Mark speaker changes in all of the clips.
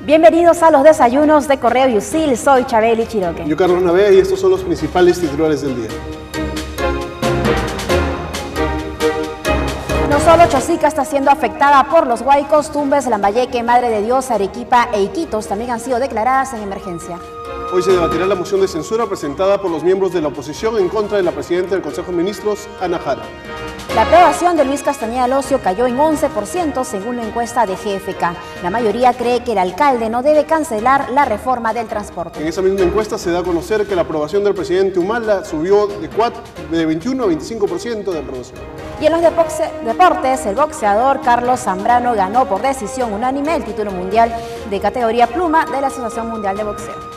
Speaker 1: Bienvenidos a los desayunos de Correo Yusil, soy Chabeli Chiroque.
Speaker 2: Yo Carlos Navea y estos son los principales titulares del día.
Speaker 1: No solo Chosica está siendo afectada por los huaicos, Tumbes, Lambayeque, Madre de Dios, Arequipa e Iquitos también han sido declaradas en emergencia.
Speaker 2: Hoy se debatirá la moción de censura presentada por los miembros de la oposición en contra de la presidenta del Consejo de Ministros, Ana Jara.
Speaker 1: La aprobación de Luis Castañeda Locio cayó en 11% según la encuesta de GFK. La mayoría cree que el alcalde no debe cancelar la reforma del transporte.
Speaker 2: En esa misma encuesta se da a conocer que la aprobación del presidente Humala subió de 21 a 25% de aprobación.
Speaker 1: Y en los deportes, el boxeador Carlos Zambrano ganó por decisión unánime el título mundial de categoría pluma de la Asociación Mundial de Boxeo.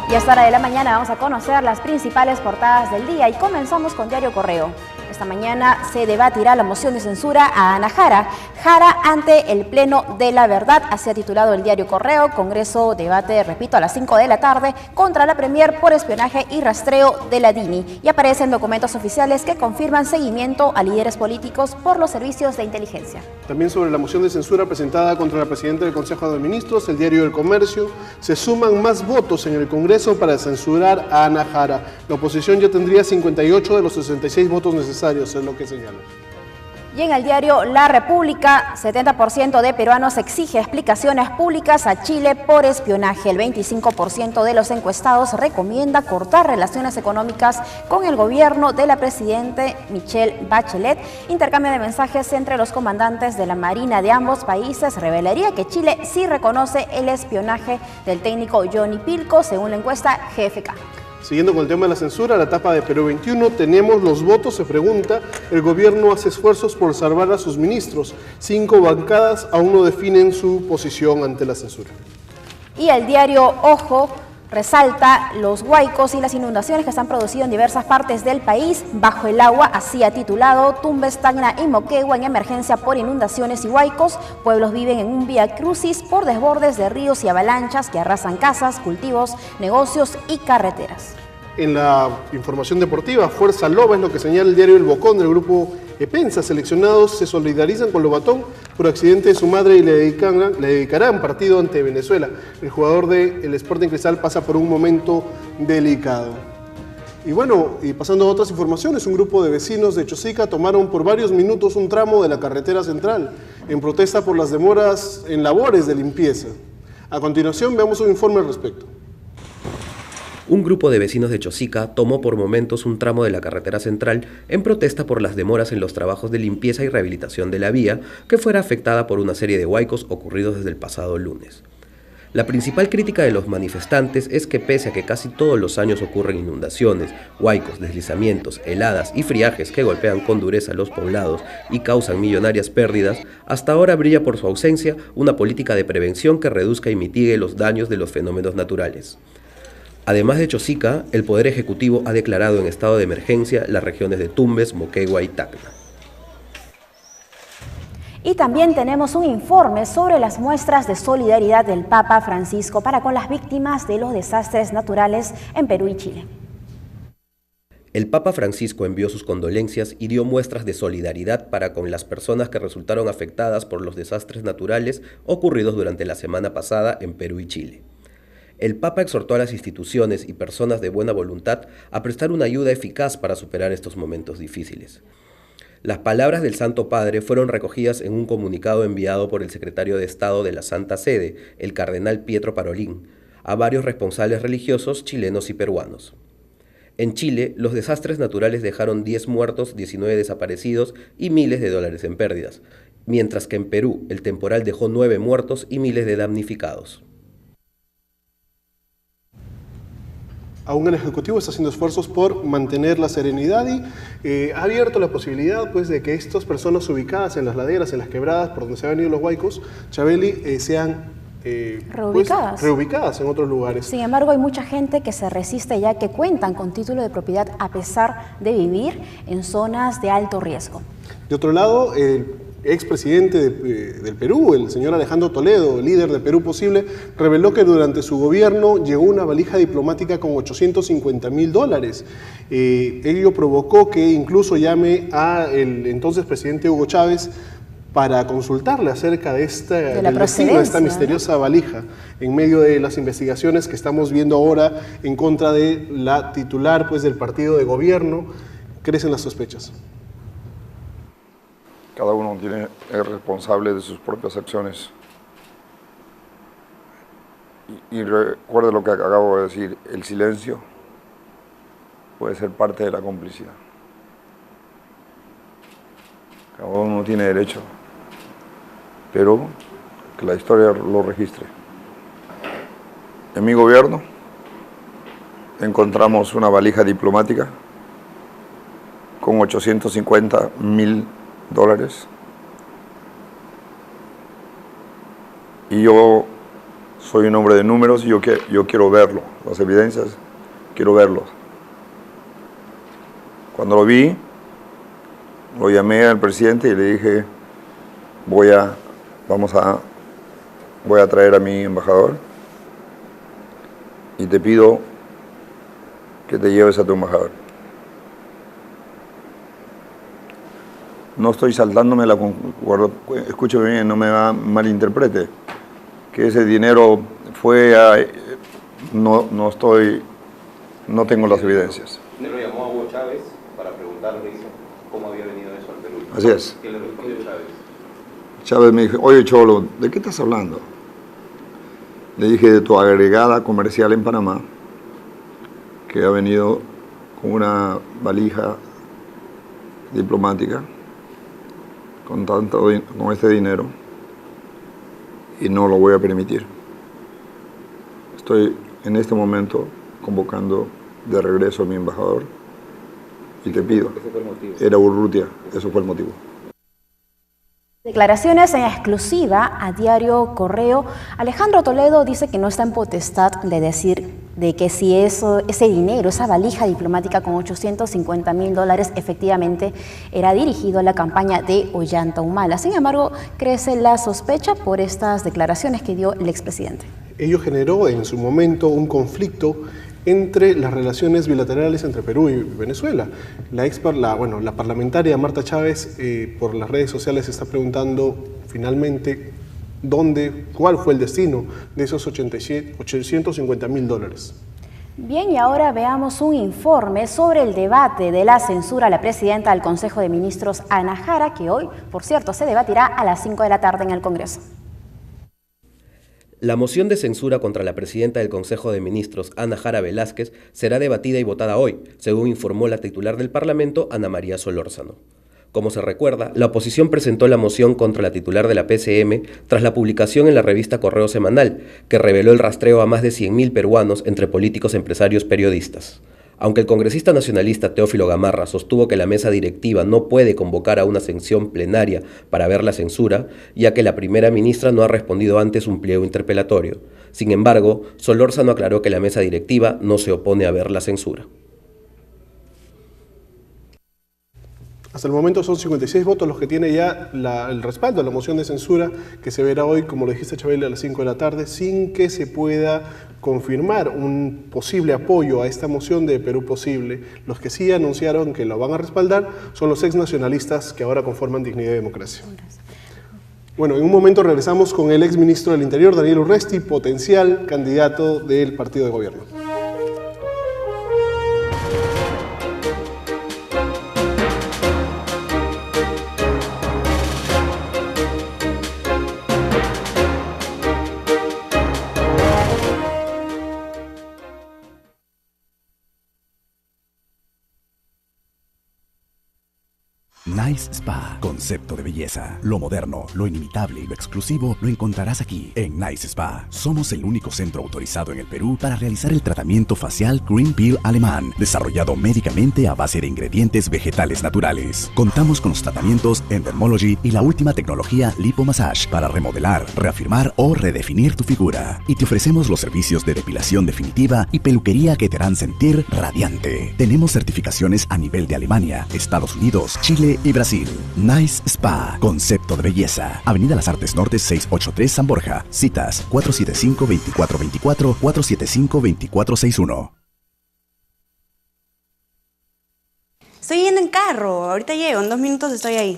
Speaker 1: Y a esta hora de la mañana vamos a conocer las principales portadas del día y comenzamos con Diario Correo. Esta mañana se debatirá la moción de censura a Ana Jara. Jara ante el Pleno de la Verdad, así ha titulado el Diario Correo. Congreso debate, repito, a las 5 de la tarde contra la Premier por espionaje y rastreo de la DINI. Y aparecen documentos oficiales que confirman seguimiento a líderes políticos por los servicios de inteligencia.
Speaker 2: También sobre la moción de censura presentada contra la presidenta del Consejo de Ministros, el Diario del Comercio, se suman más votos en el Congreso para censurar a Ana Jara. La oposición ya tendría 58 de los 66 votos necesarios, es lo que señala.
Speaker 1: Y en el diario La República, 70% de peruanos exige explicaciones públicas a Chile por espionaje. El 25% de los encuestados recomienda cortar relaciones económicas con el gobierno de la presidenta Michelle Bachelet. Intercambio de mensajes entre los comandantes de la Marina de ambos países revelaría que Chile sí reconoce el espionaje del técnico Johnny Pilco, según la encuesta GFK.
Speaker 2: Siguiendo con el tema de la censura, la tapa de Perú 21, tenemos los votos, se pregunta, el gobierno hace esfuerzos por salvar a sus ministros. 5 bancadas aún no definen su posición ante la censura. Y
Speaker 1: el diario Ojo resalta los huaicos y las inundaciones que se han producido en diversas partes del país. Bajo el agua, así ha titulado, Tumbes, Tacna y Moquegua en emergencia por inundaciones y huaicos. Pueblos viven en un vía crucis por desbordes de ríos y avalanchas que arrasan casas, cultivos, negocios y carreteras.
Speaker 2: En la información deportiva, Fuerza Loba es lo que señala el diario El Bocón del grupo Epensa. Seleccionados se solidarizan con Lobatón por accidente de su madre y le dedicarán partido ante Venezuela. El jugador del Sporting Cristal pasa por un momento delicado. Y bueno, y pasando a otras informaciones, un grupo de vecinos de Chosica tomaron por varios minutos un tramo de la carretera central en protesta por las demoras en labores de limpieza. A continuación veamos un informe al respecto.
Speaker 3: Un grupo de vecinos de Chosica tomó por momentos un tramo de la carretera central en protesta por las demoras en los trabajos de limpieza y rehabilitación de la vía, que fuera afectada por una serie de huaicos ocurridos desde el pasado lunes. La principal crítica de los manifestantes es que pese a que casi todos los años ocurren inundaciones, huaicos, deslizamientos, heladas y friajes que golpean con dureza los poblados y causan millonarias pérdidas, hasta ahora brilla por su ausencia una política de prevención que reduzca y mitigue los daños de los fenómenos naturales. Además de Chosica, el Poder Ejecutivo ha declarado en estado de emergencia las regiones de Tumbes, Moquegua y Tacna.
Speaker 1: Y también tenemos un informe sobre las muestras de solidaridad del Papa Francisco para con las víctimas de los desastres naturales en Perú y Chile.
Speaker 3: El Papa Francisco envió sus condolencias y dio muestras de solidaridad para con las personas que resultaron afectadas por los desastres naturales ocurridos durante la semana pasada en Perú y Chile. El Papa exhortó a las instituciones y personas de buena voluntad a prestar una ayuda eficaz para superar estos momentos difíciles. Las palabras del Santo Padre fueron recogidas en un comunicado enviado por el secretario de Estado de la Santa Sede, el cardenal Pietro Parolin, a varios responsables religiosos chilenos y peruanos. En Chile, los desastres naturales dejaron 10 muertos, 19 desaparecidos y miles de dólares en pérdidas, mientras que en Perú el temporal dejó 9 muertos y miles de damnificados.
Speaker 2: Aún el Ejecutivo está haciendo esfuerzos por mantener la serenidad y ha abierto la posibilidad pues, de que estas personas ubicadas en las laderas, en las quebradas, por donde se han venido los huaicos, Chabeli, sean reubicadas en otros lugares.
Speaker 1: Sin embargo, hay mucha gente que se resiste ya que cuentan con título de propiedad a pesar de vivir en zonas de alto riesgo.
Speaker 2: De otro lado, el expresidente del Perú, el señor Alejandro Toledo, líder de Perú Posible, reveló que durante su gobierno llegó una valija diplomática con $850.000. Ello provocó que incluso llame al entonces presidente Hugo Chávez para consultarle acerca de
Speaker 1: la
Speaker 2: del destino de esta
Speaker 1: procedencia,
Speaker 2: misteriosa valija, en medio de las investigaciones que estamos viendo ahora en contra de la titular, pues, del partido de gobierno. Crecen las sospechas.
Speaker 4: Cada uno es responsable de sus propias acciones. Y recuerde lo que acabo de decir, el silencio puede ser parte de la complicidad. Cada uno tiene derecho, pero que la historia lo registre. En mi gobierno encontramos una valija diplomática con $850.000. Y yo soy un hombre de números y yo quiero verlo, las evidencias, quiero verlos. Cuando lo vi, lo llamé al presidente y le dije, voy a traer a mi embajador y te pido que te lleves a tu embajador. No estoy saltándome la concuerdo, escúcheme bien, no me malinterprete, que ese dinero fue a, no tengo las evidencias.
Speaker 3: ¿Le lo llamó a Hugo Chávez para preguntarle cómo había venido eso al Perú?
Speaker 4: Así es.
Speaker 3: ¿Qué le respondió Chávez?
Speaker 4: Chávez me dijo, oye Cholo, ¿de qué estás hablando? Le dije de tu agregada comercial en Panamá, que ha venido con una valija diplomática, con este dinero, y no lo voy a permitir. Estoy en este momento convocando de regreso a mi embajador y te pido.
Speaker 3: Ese fue el motivo.
Speaker 4: Era Urrutia, eso fue el motivo.
Speaker 1: Declaraciones en exclusiva a Diario Correo. Alejandro Toledo dice que no está en potestad de decir de que si ese dinero, esa valija diplomática con $850.000 efectivamente era dirigido a la campaña de Ollanta Humala. Sin embargo, crece la sospecha por estas declaraciones que dio el expresidente.
Speaker 2: Ello generó en su momento un conflicto entre las relaciones bilaterales entre Perú y Venezuela. La parlamentaria Marta Chávez por las redes sociales está preguntando finalmente cuál fue el destino de esos $850.000.
Speaker 1: Bien, y ahora veamos un informe sobre el debate de la censura a la presidenta del Consejo de Ministros, Ana Jara, que hoy, por cierto, se debatirá a las 5 de la tarde en el Congreso.
Speaker 3: La moción de censura contra la presidenta del Consejo de Ministros, Ana Jara Velázquez, será debatida y votada hoy, según informó la titular del Parlamento, Ana María Solórzano. Como se recuerda, la oposición presentó la moción contra la titular de la PCM tras la publicación en la revista Correo Semanal, que reveló el rastreo a más de 100.000 peruanos entre políticos, empresarios, periodistas. Aunque el congresista nacionalista Teófilo Gamarra sostuvo que la mesa directiva no puede convocar a una sesión plenaria para ver la censura, ya que la primera ministra no ha respondido antes un pliego interpelatorio. Sin embargo, Solórzano aclaró que la mesa directiva no se opone a ver la censura.
Speaker 2: Hasta el momento son 56 votos los que tiene ya el respaldo a la moción de censura, que se verá hoy, como lo dijiste, Chabeli, a las 5 de la tarde, sin que se pueda confirmar un posible apoyo a esta moción de Perú Posible. Los que sí anunciaron que lo van a respaldar son los exnacionalistas que ahora conforman Dignidad y Democracia. Bueno, en un momento regresamos con el exministro del Interior, Daniel Urresti, potencial candidato del partido de gobierno.
Speaker 5: Nice Spa, concepto de belleza. Lo moderno, lo inimitable y lo exclusivo lo encontrarás aquí en Nice Spa. Somos el único centro autorizado en el Perú para realizar el tratamiento facial Green Peel alemán, desarrollado médicamente a base de ingredientes vegetales naturales. Contamos con los tratamientos Endermology y la última tecnología Lipomassage para remodelar, reafirmar o redefinir tu figura. Y te ofrecemos los servicios de depilación definitiva y peluquería que te harán sentir radiante. Tenemos certificaciones a nivel de Alemania, Estados Unidos, Chile y Brasil. Nice Spa, concepto de belleza. Avenida Las Artes Norte 683 San Borja. Citas 475-2424, 475-2461.
Speaker 6: Estoy yendo en carro, ahorita llego, en 2 minutos estoy ahí.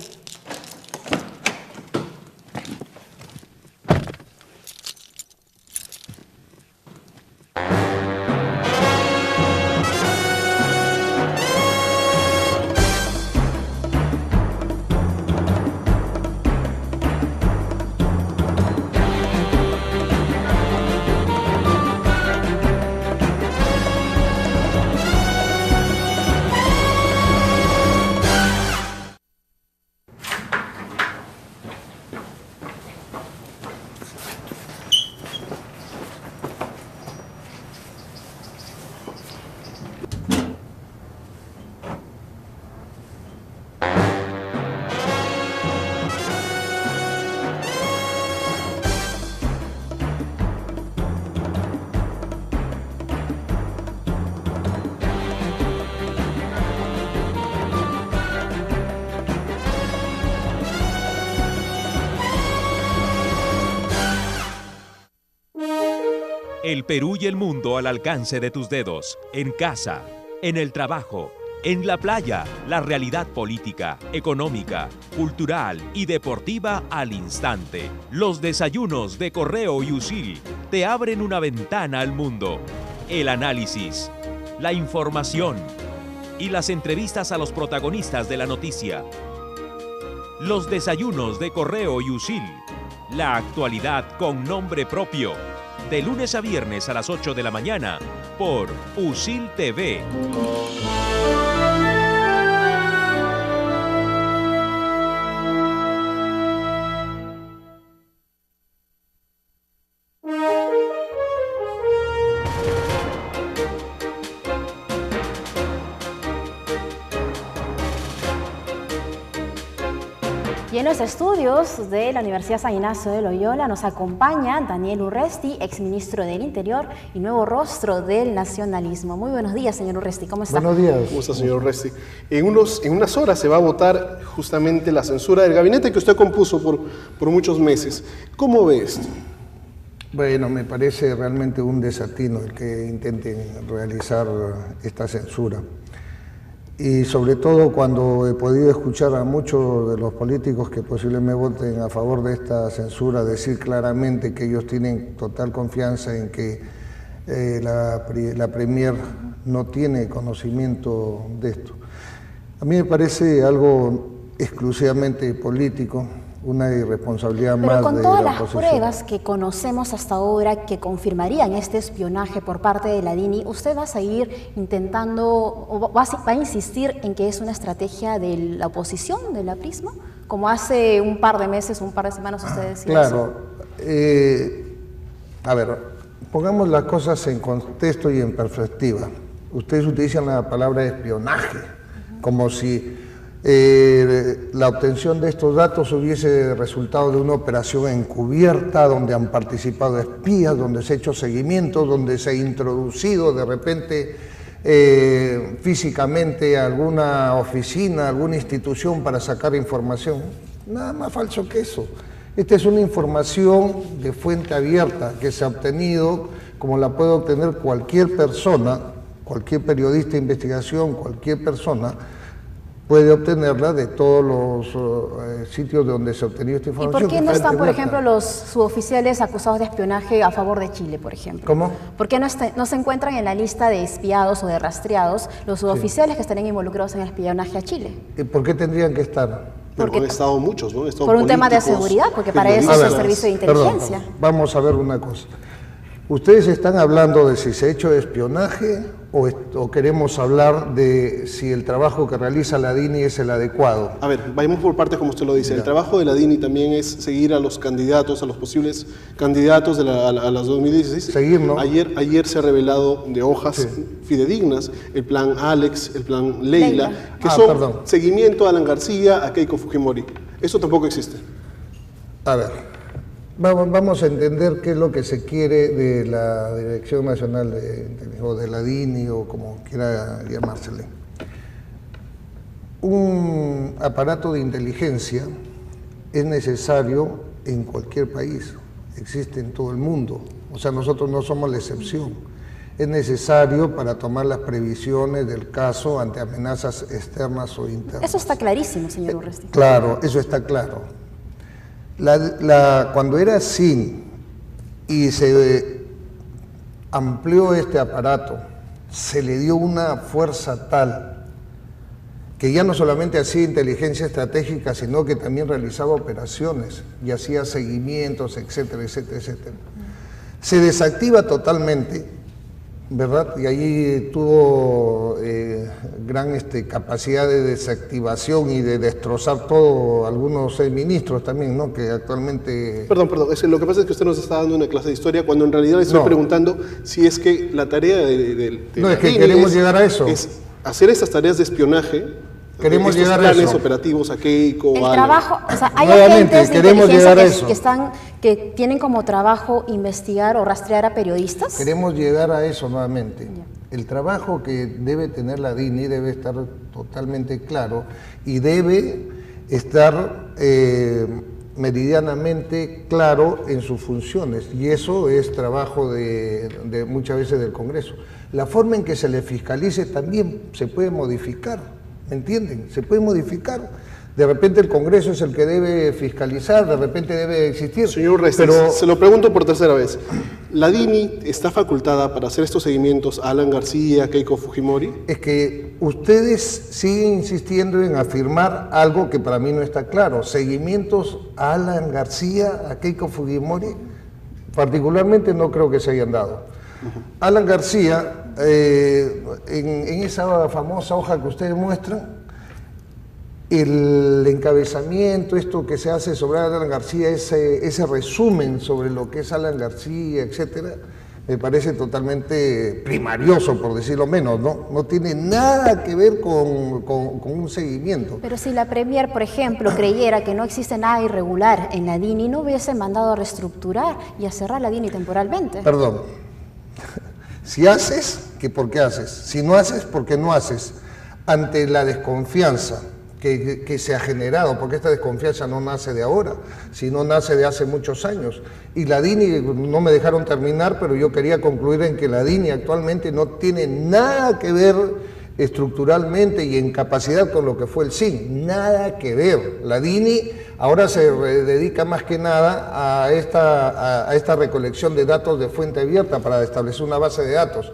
Speaker 6: El Perú y el mundo al alcance de tus dedos. En casa, en el trabajo, en la playa. La realidad política, económica, cultural y deportiva al instante. Los desayunos de Correo y Usil te abren una ventana al mundo. El análisis, la información y las entrevistas a los protagonistas de la noticia. Los desayunos de Correo y Usil. La actualidad con nombre propio. De lunes a viernes a las 8 de la mañana por Usil TV.
Speaker 1: Y en los estudios de la Universidad San Ignacio de Loyola nos acompaña Daniel Urresti, exministro del Interior y nuevo rostro del nacionalismo. Muy buenos días, señor Urresti, ¿cómo está?
Speaker 2: Buenos días. ¿Cómo está, señor Urresti? En unas horas se va a votar justamente la censura del gabinete que usted compuso por muchos meses. ¿Cómo ve esto?
Speaker 7: Bueno, me parece realmente un desatino el que intenten realizar esta censura. Y sobre todo cuando he podido escuchar a muchos de los políticos que posiblemente voten a favor de esta censura decir claramente que ellos tienen total confianza en que la Premier no tiene conocimiento de esto. A mí me parece algo exclusivamente político, una irresponsabilidad más de la oposición.
Speaker 1: Pero con todas las pruebas que conocemos hasta ahora que confirmarían este espionaje por parte de la DINI, ¿usted va a seguir intentando o va a insistir en que es una estrategia de la oposición, de la Prisma? Como hace un par de meses, un par de semanas usted decía
Speaker 7: Claro. A ver, pongamos las cosas en contexto y en perspectiva. Ustedes utilizan la palabra espionaje, como si la obtención de estos datos hubiese resultado de una operación encubierta donde han participado espías, donde se ha hecho seguimiento, donde se ha introducido de repente físicamente a alguna oficina, alguna institución para sacar información. Nada más falso que eso. Esta es una información de fuente abierta que se ha obtenido como la puede obtener cualquier persona, cualquier periodista de investigación, cualquier persona puede obtenerla de todos los sitios donde se ha obtenido esta información.
Speaker 1: ¿Y por qué no están, por ejemplo, los suboficiales acusados de espionaje a favor de Chile, por ejemplo?
Speaker 7: ¿Cómo?
Speaker 1: ¿Por qué no se encuentran en la lista de espiados o de rastreados los suboficiales que estarían involucrados en el espionaje a Chile?
Speaker 7: ¿Por qué tendrían que estar?
Speaker 2: Porque han estado muchos, ¿no?
Speaker 1: Por un tema de seguridad, porque para eso es el servicio de inteligencia.
Speaker 7: Perdón, vamos a ver una cosa. Ustedes están hablando de si se ha hecho espionaje o queremos hablar de si el trabajo que realiza la DINI es el adecuado.
Speaker 2: A ver, vayamos por partes como usted lo dice. El trabajo de la DINI también es seguir a los candidatos, a los posibles candidatos a las 2016.
Speaker 7: Seguir, ¿no?
Speaker 2: Ayer se ha revelado de hojas fidedignas el plan Alex, el plan Leila, que son seguimiento a Alan García, a Keiko Fujimori. Eso tampoco existe.
Speaker 7: A ver. Vamos a entender qué es lo que se quiere de la Dirección Nacional o de la DINI o como quiera llamársele. Un aparato de inteligencia es necesario en cualquier país, existe en todo el mundo, o sea, nosotros no somos la excepción. Es necesario para tomar las previsiones del caso ante amenazas externas o internas.
Speaker 1: Eso está clarísimo, señor Urresti.
Speaker 7: Claro, eso está claro. Cuando era SIN y se amplió este aparato, se le dio una fuerza tal que ya no solamente hacía inteligencia estratégica, sino que también realizaba operaciones y hacía seguimientos, etcétera, etcétera, etcétera. Se desactiva totalmente, ¿verdad? Y ahí tuvo gran capacidad de desactivación y de destrozar todo, algunos ministros también, ¿no? Que actualmente...
Speaker 2: Perdón, lo que pasa es que usted nos está dando una clase de historia cuando en realidad le estoy preguntando si es que la tarea de
Speaker 7: no, es que queremos llegar a eso.
Speaker 2: Es hacer esas tareas de espionaje.
Speaker 7: Queremos llegar
Speaker 2: a eso.
Speaker 7: planes
Speaker 2: operativos a Keiko,
Speaker 1: el trabajo, o sea, hay agentes de inteligencia que tienen como trabajo investigar o rastrear a periodistas.
Speaker 7: Queremos llegar a eso nuevamente. Ya. El trabajo que debe tener la DINI debe estar totalmente claro y debe estar meridianamente claro en sus funciones, y eso es trabajo de muchas veces del Congreso. La forma en que se le fiscalice también se puede modificar, ¿me entienden? Se puede modificar. De repente el Congreso es el que debe fiscalizar, de repente debe existir.
Speaker 2: Señor Restes, se lo pregunto por tercera vez. ¿La DINI está facultada para hacer estos seguimientos a Alan García, a Keiko Fujimori?
Speaker 7: Es que ustedes siguen insistiendo en afirmar algo que para mí no está claro. Seguimientos a Alan García, a Keiko Fujimori, particularmente no creo que se hayan dado. Alan García, en esa famosa hoja que ustedes muestran, el encabezamiento, esto que se hace sobre Alan García, ese resumen sobre lo que es Alan García, etcétera, me parece totalmente primarioso, por decirlo menos, ¿no? No tiene nada que ver con un seguimiento.
Speaker 1: Pero si la Premier, por ejemplo, creyera que no existe nada irregular en la DINI, ¿no hubiese mandado a reestructurar y a cerrar la DINI temporalmente?
Speaker 7: Perdón, si haces, ¿por qué haces? Si no haces, ¿por qué no haces? Ante la desconfianza que se ha generado, porque esta desconfianza no nace de ahora, sino nace de hace muchos años. Y la DINI, no me dejaron terminar, pero yo quería concluir en que la DINI actualmente no tiene nada que ver estructuralmente y en capacidad con lo que fue el CIN, nada que ver. La DINI ahora se dedica más que nada a esta recolección de datos de fuente abierta para establecer una base de datos.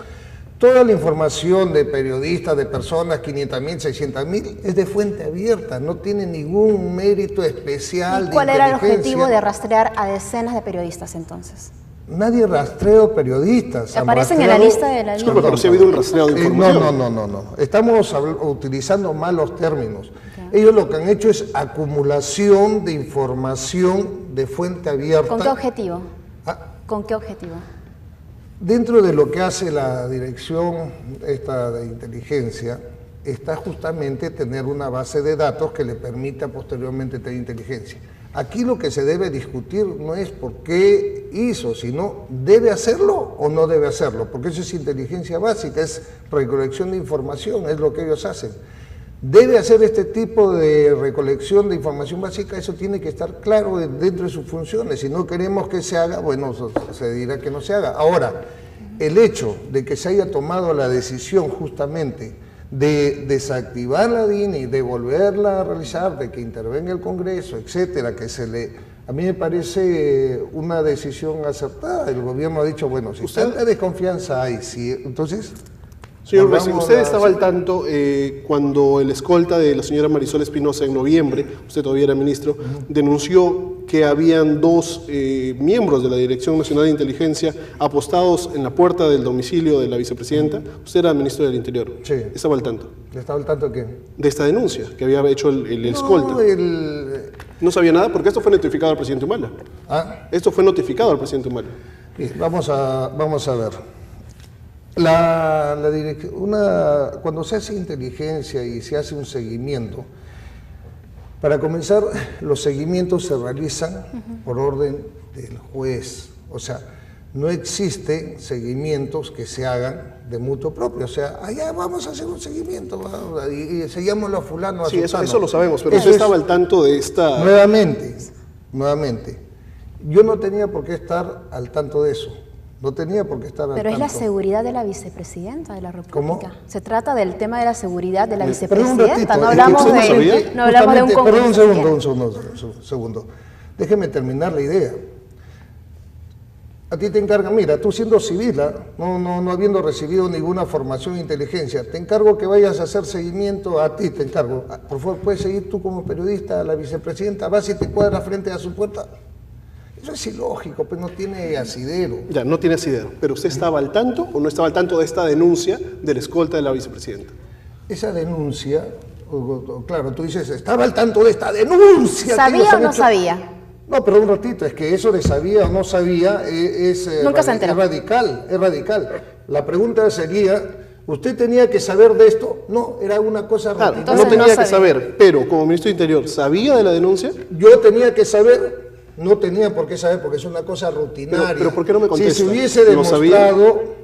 Speaker 7: Toda la información de periodistas, de personas, 500.000, 600.000, es de fuente abierta, no tiene ningún mérito especial.
Speaker 1: ¿Y cuál era el objetivo de rastrear a decenas de periodistas entonces?
Speaker 7: Nadie rastreó periodistas.
Speaker 1: ¿Aparecen en la lista de la DINI?
Speaker 2: Pero sí ha habido un rastreo de información.
Speaker 7: No. Estamos utilizando malos términos. Okay. Ellos lo que han hecho es acumulación de información de fuente abierta.
Speaker 1: ¿Con qué objetivo? ¿Con qué objetivo?
Speaker 7: Dentro de lo que hace la dirección esta de inteligencia, está justamente tener una base de datos que le permita posteriormente tener inteligencia. Aquí lo que se debe discutir no es por qué hizo, sino debe hacerlo o no debe hacerlo, porque eso es inteligencia básica, es recolección de información, es lo que ellos hacen. Debe hacer este tipo de recolección de información básica, eso tiene que estar claro dentro de sus funciones. Si no queremos que se haga, bueno, se dirá que no se haga. Ahora, el hecho de que se haya tomado la decisión justamente de desactivar la DINI, de volverla a realizar, de que intervenga el Congreso, etcétera, a mí me parece una decisión acertada. El gobierno ha dicho, bueno, si tanta desconfianza hay, sí, entonces...
Speaker 2: Señor Restes, usted estaba al tanto cuando el escolta de la señora Marisol Espinosa en noviembre, usted todavía era ministro, denunció que habían dos miembros de la Dirección Nacional de Inteligencia apostados en la puerta del domicilio de la vicepresidenta. Usted era ministro del Interior.
Speaker 7: Sí.
Speaker 2: ¿Estaba al tanto?
Speaker 7: ¿Estaba al tanto de qué?
Speaker 2: De esta denuncia que había hecho el escolta. No sabía nada porque esto fue notificado al presidente Humala. Esto fue notificado al presidente Humala.
Speaker 7: Bien, vamos a ver. Cuando se hace inteligencia y se hace un seguimiento, para comenzar, los seguimientos se realizan por orden del juez. O sea, no existen seguimientos que se hagan de mutuo propio. O sea, allá vamos a hacer un seguimiento y seguíamoslo a fulano, a
Speaker 2: sí,
Speaker 7: sutano.
Speaker 2: eso lo sabemos, pero usted estaba al tanto de esta...
Speaker 7: Nuevamente, yo no tenía por qué estar al tanto de eso. No tenía por qué estar al tanto.
Speaker 1: Pero es la seguridad de la vicepresidenta de la República.
Speaker 7: ¿Cómo?
Speaker 1: Se trata del tema de la seguridad de la
Speaker 7: Pero
Speaker 1: vicepresidenta. No hablamos de un congreso.
Speaker 7: Perdón, un segundo. Déjeme terminar la idea. A ti te encarga, mira, tú siendo civil, no habiendo recibido ninguna formación de inteligencia, te encargo que vayas a hacer seguimiento, a ti te encargo. Por favor, ¿puedes seguir tú como periodista a la vicepresidenta? Vas y te cuadras frente a su puerta. Eso es ilógico, pues no tiene asidero.
Speaker 2: Ya, no tiene asidero. ¿Pero usted estaba al tanto o no estaba al tanto de esta denuncia del escolta de la vicepresidenta?
Speaker 7: Esa denuncia, claro, tú dices, estaba al tanto de esta denuncia.
Speaker 1: ¿Sabía o no sabía?
Speaker 7: No, pero un ratito, es que eso de sabía o no sabía
Speaker 1: Nunca se enteró.
Speaker 7: Es radical. La pregunta sería, ¿usted tenía que saber de esto? No, era una cosa radical.
Speaker 2: No tenía que saber, pero como ministro de Interior, ¿sabía de la denuncia?
Speaker 7: Yo tenía que saber... No tenía por qué saber, porque es una cosa rutinaria.
Speaker 2: Pero ¿por qué no me contesta?
Speaker 7: Si se hubiese demostrado...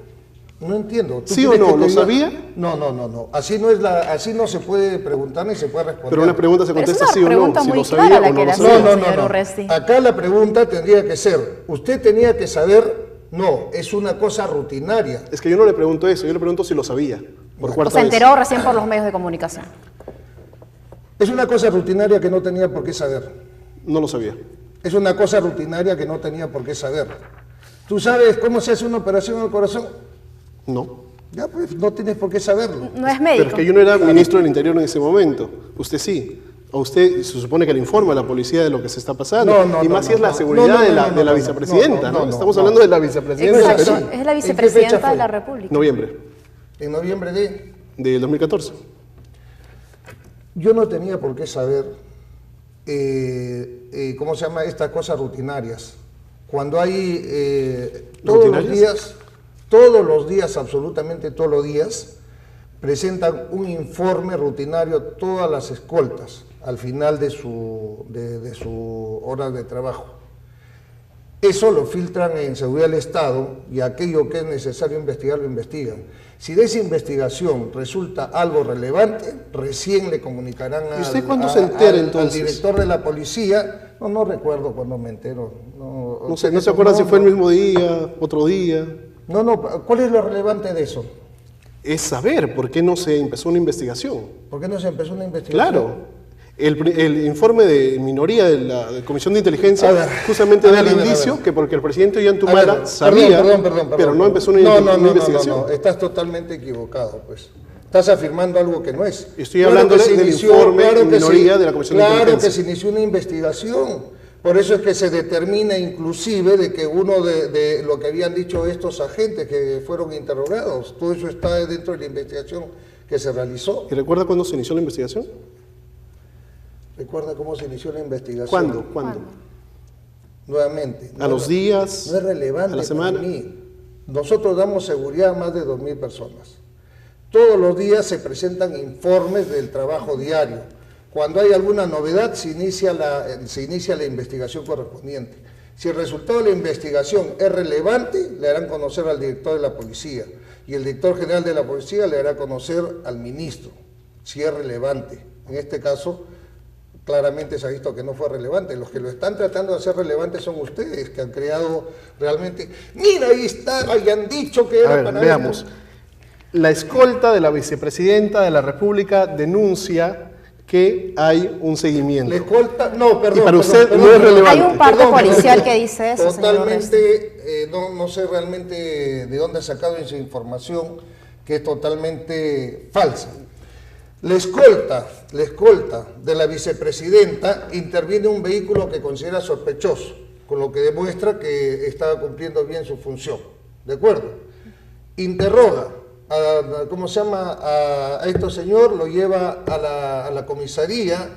Speaker 7: No entiendo.
Speaker 2: ¿Sí o no? ¿Lo sabía?
Speaker 7: No. Así no se puede preguntar ni se puede responder.
Speaker 2: Pero una pregunta se contesta sí o no.
Speaker 1: Pregunta
Speaker 2: Si
Speaker 1: muy
Speaker 2: lo
Speaker 1: clara
Speaker 2: sabía
Speaker 1: la
Speaker 2: o
Speaker 1: que
Speaker 2: no
Speaker 1: le
Speaker 2: lo
Speaker 1: hace
Speaker 2: sabía.
Speaker 1: el señor Urresti.
Speaker 7: Acá la pregunta tendría que ser, ¿usted tenía que saber? No, es una cosa rutinaria.
Speaker 2: Es que yo no le pregunto eso, yo le pregunto si lo sabía. Por
Speaker 1: O
Speaker 2: cuarta
Speaker 1: se
Speaker 2: vez.
Speaker 1: enteró recién por los medios de comunicación.
Speaker 7: Es una cosa rutinaria que no tenía por qué saber.
Speaker 2: No lo sabía.
Speaker 7: Es una cosa rutinaria que no tenía por qué saber. ¿Tú sabes cómo se hace una operación al corazón?
Speaker 2: No.
Speaker 7: Ya, pues, no tienes por qué saberlo.
Speaker 1: No es médico.
Speaker 2: Pero es que yo no era ministro del Interior en ese momento. Usted sí. A usted se supone que le informa a la policía de lo que se está pasando. Y más si es la seguridad de la vicepresidenta, ¿no? Estamos hablando de la vicepresidenta del
Speaker 1: Exacto,
Speaker 2: Perú.
Speaker 1: es la
Speaker 7: ¿En qué fecha
Speaker 1: vicepresidenta
Speaker 7: fue?
Speaker 1: de la República.
Speaker 2: Noviembre
Speaker 7: En noviembre
Speaker 2: del 2014.
Speaker 7: Yo no tenía por qué saber, ¿cómo se llama? Estas cosas rutinarias. Cuando hay todos los días, absolutamente todos los días, presentan un informe rutinario todas las escoltas al final de su hora de trabajo. Eso lo filtran en Seguridad del Estado y aquello que es necesario investigar lo investigan. Si de esa investigación resulta algo relevante, recién le comunicarán
Speaker 2: ¿Y usted cuándo se entera
Speaker 7: al
Speaker 2: entonces?
Speaker 7: director de la policía. No recuerdo cuándo me entero.
Speaker 2: No se acuerda si fue el mismo día, otro día.
Speaker 7: ¿Cuál es lo relevante de eso?
Speaker 2: Es saber por qué no se empezó una investigación.
Speaker 7: ¿Por qué no se empezó una investigación?
Speaker 2: Claro. El informe de minoría de la Comisión de Inteligencia justamente da el indicio que porque el presidente Ollantumala sabía, pero no empezó una investigación.
Speaker 7: No, estás totalmente equivocado, pues. Estás afirmando algo que no es.
Speaker 2: Estoy hablando del informe de minoría de la Comisión de Inteligencia.
Speaker 7: Claro que se inició una investigación. Por eso es que se determina inclusive de que uno de lo que habían dicho estos agentes que fueron interrogados, todo eso está dentro de la investigación que se realizó.
Speaker 2: ¿Y recuerda cuándo se inició la investigación?
Speaker 7: ¿Recuerda cómo se inició la investigación?
Speaker 2: ¿Cuándo?
Speaker 7: Nuevamente.
Speaker 2: ¿A los días?
Speaker 7: No es relevante
Speaker 2: ¿A la semana?
Speaker 7: para mí. Nosotros damos seguridad a más de 2.000 personas. Todos los días se presentan informes del trabajo diario. Cuando hay alguna novedad se inicia la investigación correspondiente. Si el resultado de la investigación es relevante, le harán conocer al director de la policía. Y el director general de la policía le hará conocer al ministro, si es relevante. En este caso, claramente se ha visto que no fue relevante. Los que lo están tratando de hacer relevante son ustedes, que han creado realmente... Mira, ahí está, hayan dicho que era para...
Speaker 2: Veamos. La escolta de la vicepresidenta de la República denuncia que hay un seguimiento.
Speaker 7: La escolta... No, perdón.
Speaker 2: Y para usted no es relevante.
Speaker 1: Hay un parte policial que dice eso, señor
Speaker 7: totalmente, no sé realmente de dónde ha sacado esa información, que es totalmente falsa. La escolta de la vicepresidenta interviene un vehículo que considera sospechoso, con lo que demuestra que estaba cumpliendo bien su función. ¿De acuerdo? Interroga a este señor, lo lleva a la comisaría.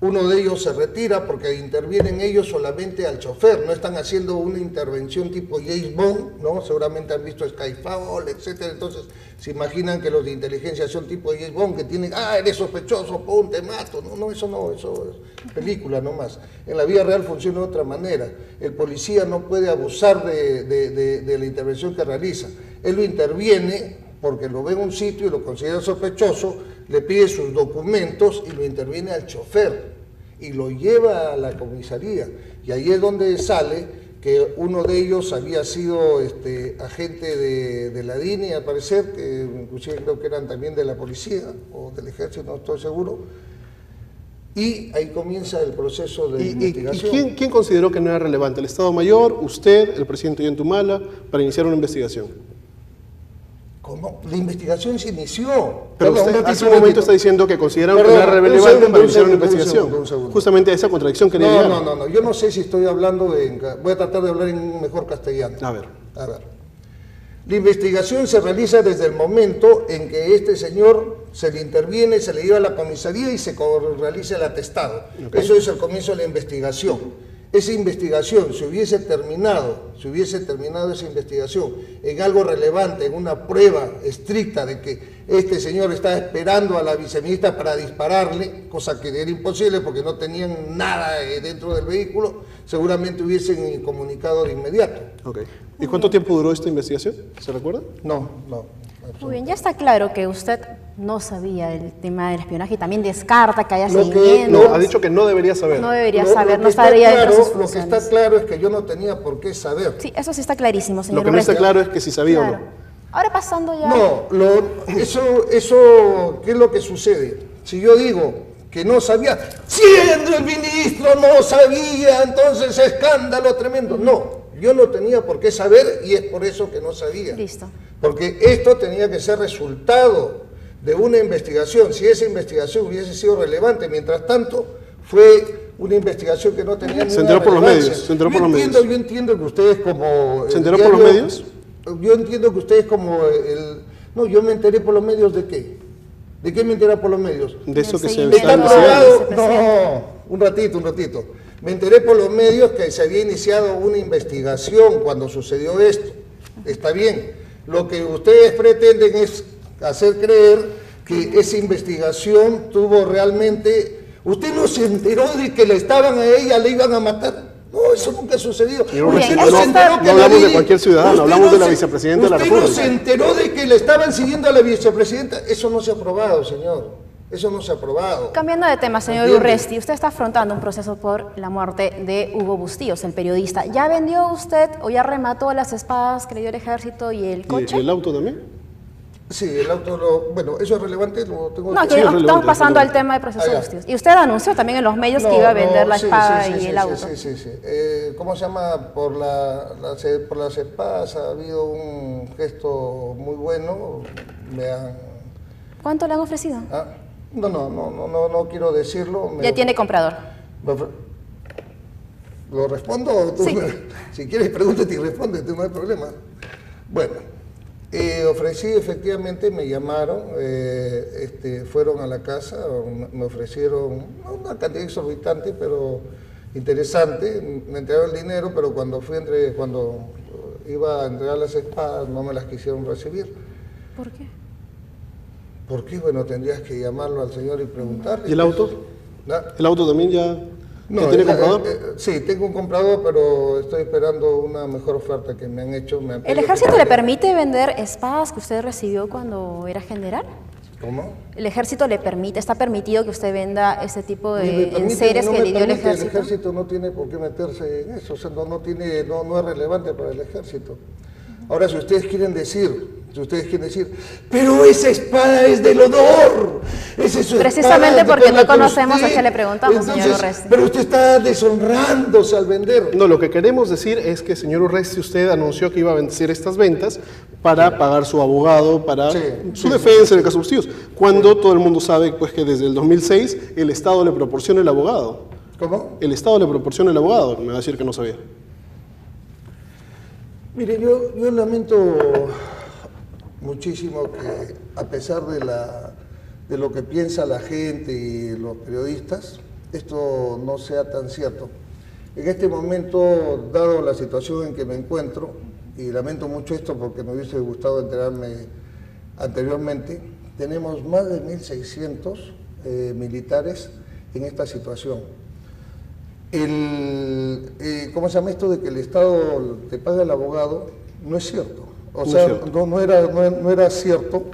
Speaker 7: Uno de ellos se retira porque intervienen ellos solamente al chofer, no están haciendo una intervención tipo James Bond, ¿no? Seguramente han visto Skyfall, etcétera. Entonces se imaginan que los de inteligencia son tipo James Bond, que tienen, eres sospechoso, pum, te mato. Eso es película nomás. En la vida real funciona de otra manera. El policía no puede abusar de la intervención que realiza. Él lo interviene porque lo ve en un sitio y lo considera sospechoso, le pide sus documentos y lo interviene al chofer y lo lleva a la comisaría. Y ahí es donde sale que uno de ellos había sido agente de la DINI, al parecer, que inclusive creo que eran también de la policía o del ejército, no estoy seguro. Y ahí comienza el proceso de investigación.
Speaker 2: ¿Y quién consideró que no era relevante? ¿El Estado Mayor, usted, el presidente Ollantumala, para iniciar una investigación?
Speaker 7: ¿Cómo? La investigación se inició.
Speaker 2: Pero usted hace un momento está diciendo que consideraron que no era relevante para iniciar una investigación.
Speaker 7: Un segundo.
Speaker 2: Justamente esa contradicción quería llegar.
Speaker 7: No. Yo no sé si estoy hablando voy a tratar de hablar en un mejor castellano.
Speaker 2: A ver.
Speaker 7: La investigación se realiza desde el momento en que este señor se le interviene, se le lleva a la comisaría y se realiza el atestado. Okay. Eso es el comienzo de la investigación. esa investigación se hubiese terminado esa investigación en algo relevante, en una prueba estricta de que este señor estaba esperando a la viceministra para dispararle, cosa que era imposible porque no tenían nada dentro del vehículo, seguramente hubiesen comunicado de inmediato.
Speaker 2: Okay. ¿Y cuánto tiempo duró esta investigación? ¿Se recuerda?
Speaker 7: No.
Speaker 1: Muy bien, ya está claro que usted no sabía el tema del espionaje y también descarta que haya seguimientos.
Speaker 2: No, ha dicho que no debería saber.
Speaker 1: No debería saber, no estaría dentro de sus funciones.
Speaker 7: Lo que está claro es que yo no tenía por qué saber.
Speaker 1: Sí, eso sí está clarísimo, señor
Speaker 2: Lo que no está claro es que si sabía o no.
Speaker 1: Ahora pasando ya...
Speaker 7: No, eso, ¿qué es lo que sucede? Si yo digo que no sabía, siendo el ministro no sabía, entonces escándalo tremendo. No, yo no tenía por qué saber y es por eso que no sabía.
Speaker 1: Listo.
Speaker 7: Porque esto tenía que ser resultado de una investigación. Si esa investigación hubiese sido relevante, mientras tanto, fue una investigación que no tenía ninguna
Speaker 2: ¿Se enteró por los
Speaker 7: relevancia.
Speaker 2: medios? ¿Se enteró por los medios?
Speaker 7: Yo entiendo que ustedes como...
Speaker 2: ¿Se enteró por los medios?
Speaker 7: Yo entiendo que ustedes como No, yo me enteré por los medios ¿de qué? ¿De qué me enteré por los medios?
Speaker 2: De eso que se
Speaker 7: Está
Speaker 2: está
Speaker 7: probado. No, un ratito. Me enteré por los medios que se había iniciado una investigación cuando sucedió esto. Está bien. Lo que ustedes pretenden es hacer creer que esa investigación tuvo realmente... Usted no se enteró de que le estaban a ella, le iban a matar. No, eso nunca sucedió.
Speaker 2: No hablamos de cualquier ciudadano, hablamos de la vicepresidenta de la República.
Speaker 7: ¿Usted no se enteró de que le estaban siguiendo a la vicepresidenta? Eso no se ha aprobado, señor. Eso no se ha aprobado.
Speaker 1: Cambiando de tema, señor Urresti, usted está afrontando un proceso por la muerte de Hugo Bustillos, el periodista. ¿Ya vendió usted o ya remató las espadas que le dio el ejército y el coche?
Speaker 2: ¿Y el auto también?
Speaker 7: Sí, el auto, bueno, eso es relevante, lo tengo
Speaker 1: no, que estamos pasando al tema del proceso Bustillos. Y usted anunció también en los medios que iba a vender la espada y el auto.
Speaker 7: Sí. ¿Cómo se llama? Por las espadas ha habido un gesto muy bueno.
Speaker 1: ¿Cuánto le han ofrecido?
Speaker 7: No quiero decirlo.
Speaker 1: ¿Ya tiene comprador?
Speaker 7: ¿Lo respondo?
Speaker 1: Sí.
Speaker 7: Si quieres, pregúntate y responde, no hay problema. Bueno, ofrecí, efectivamente, me llamaron, fueron a la casa, me ofrecieron una cantidad exorbitante, pero interesante. Me entregaron el dinero, pero cuando iba a entregar las espadas no me las quisieron recibir.
Speaker 1: ¿Por qué?
Speaker 7: Porque, bueno, tendrías que llamarlo al señor y preguntarle.
Speaker 2: ¿Y el auto?
Speaker 7: ¿No?
Speaker 2: ¿El auto también ya tiene comprador?
Speaker 7: Sí, tengo un comprador, pero estoy esperando una mejor oferta que me han hecho.
Speaker 1: ¿El ejército le permite vender espadas que usted recibió cuando era general?
Speaker 7: ¿Cómo?
Speaker 1: ¿El ejército le permite, está permitido que usted venda este tipo de enseres que le dio el ejército?
Speaker 7: El ejército no tiene por qué meterse en eso, o sea, no es relevante para el ejército. Ahora, si ustedes quieren decir, pero esa espada es del honor.
Speaker 1: Precisamente porque no conocemos a qué le preguntamos, señor Urresti.
Speaker 7: Pero usted está deshonrándose al vender.
Speaker 2: No, lo que queremos decir es que, señor Urresti, usted anunció que iba a hacer estas ventas para pagar su abogado, para su defensa en el caso de Bustillos, cuando todo el mundo sabe pues, que desde el 2006 el Estado le proporciona el abogado.
Speaker 7: ¿Cómo?
Speaker 2: El Estado le proporciona el abogado, me va a decir que no sabía.
Speaker 7: Mire, yo lamento muchísimo que, a pesar de lo que piensa la gente y los periodistas, esto no sea tan cierto. En este momento, dado la situación en que me encuentro, y lamento mucho esto porque me hubiese gustado enterarme anteriormente, tenemos más de 1.600 militares en esta situación. ¿Cómo se llama esto de que el Estado te paga el abogado? No es cierto. O sea, no era cierto.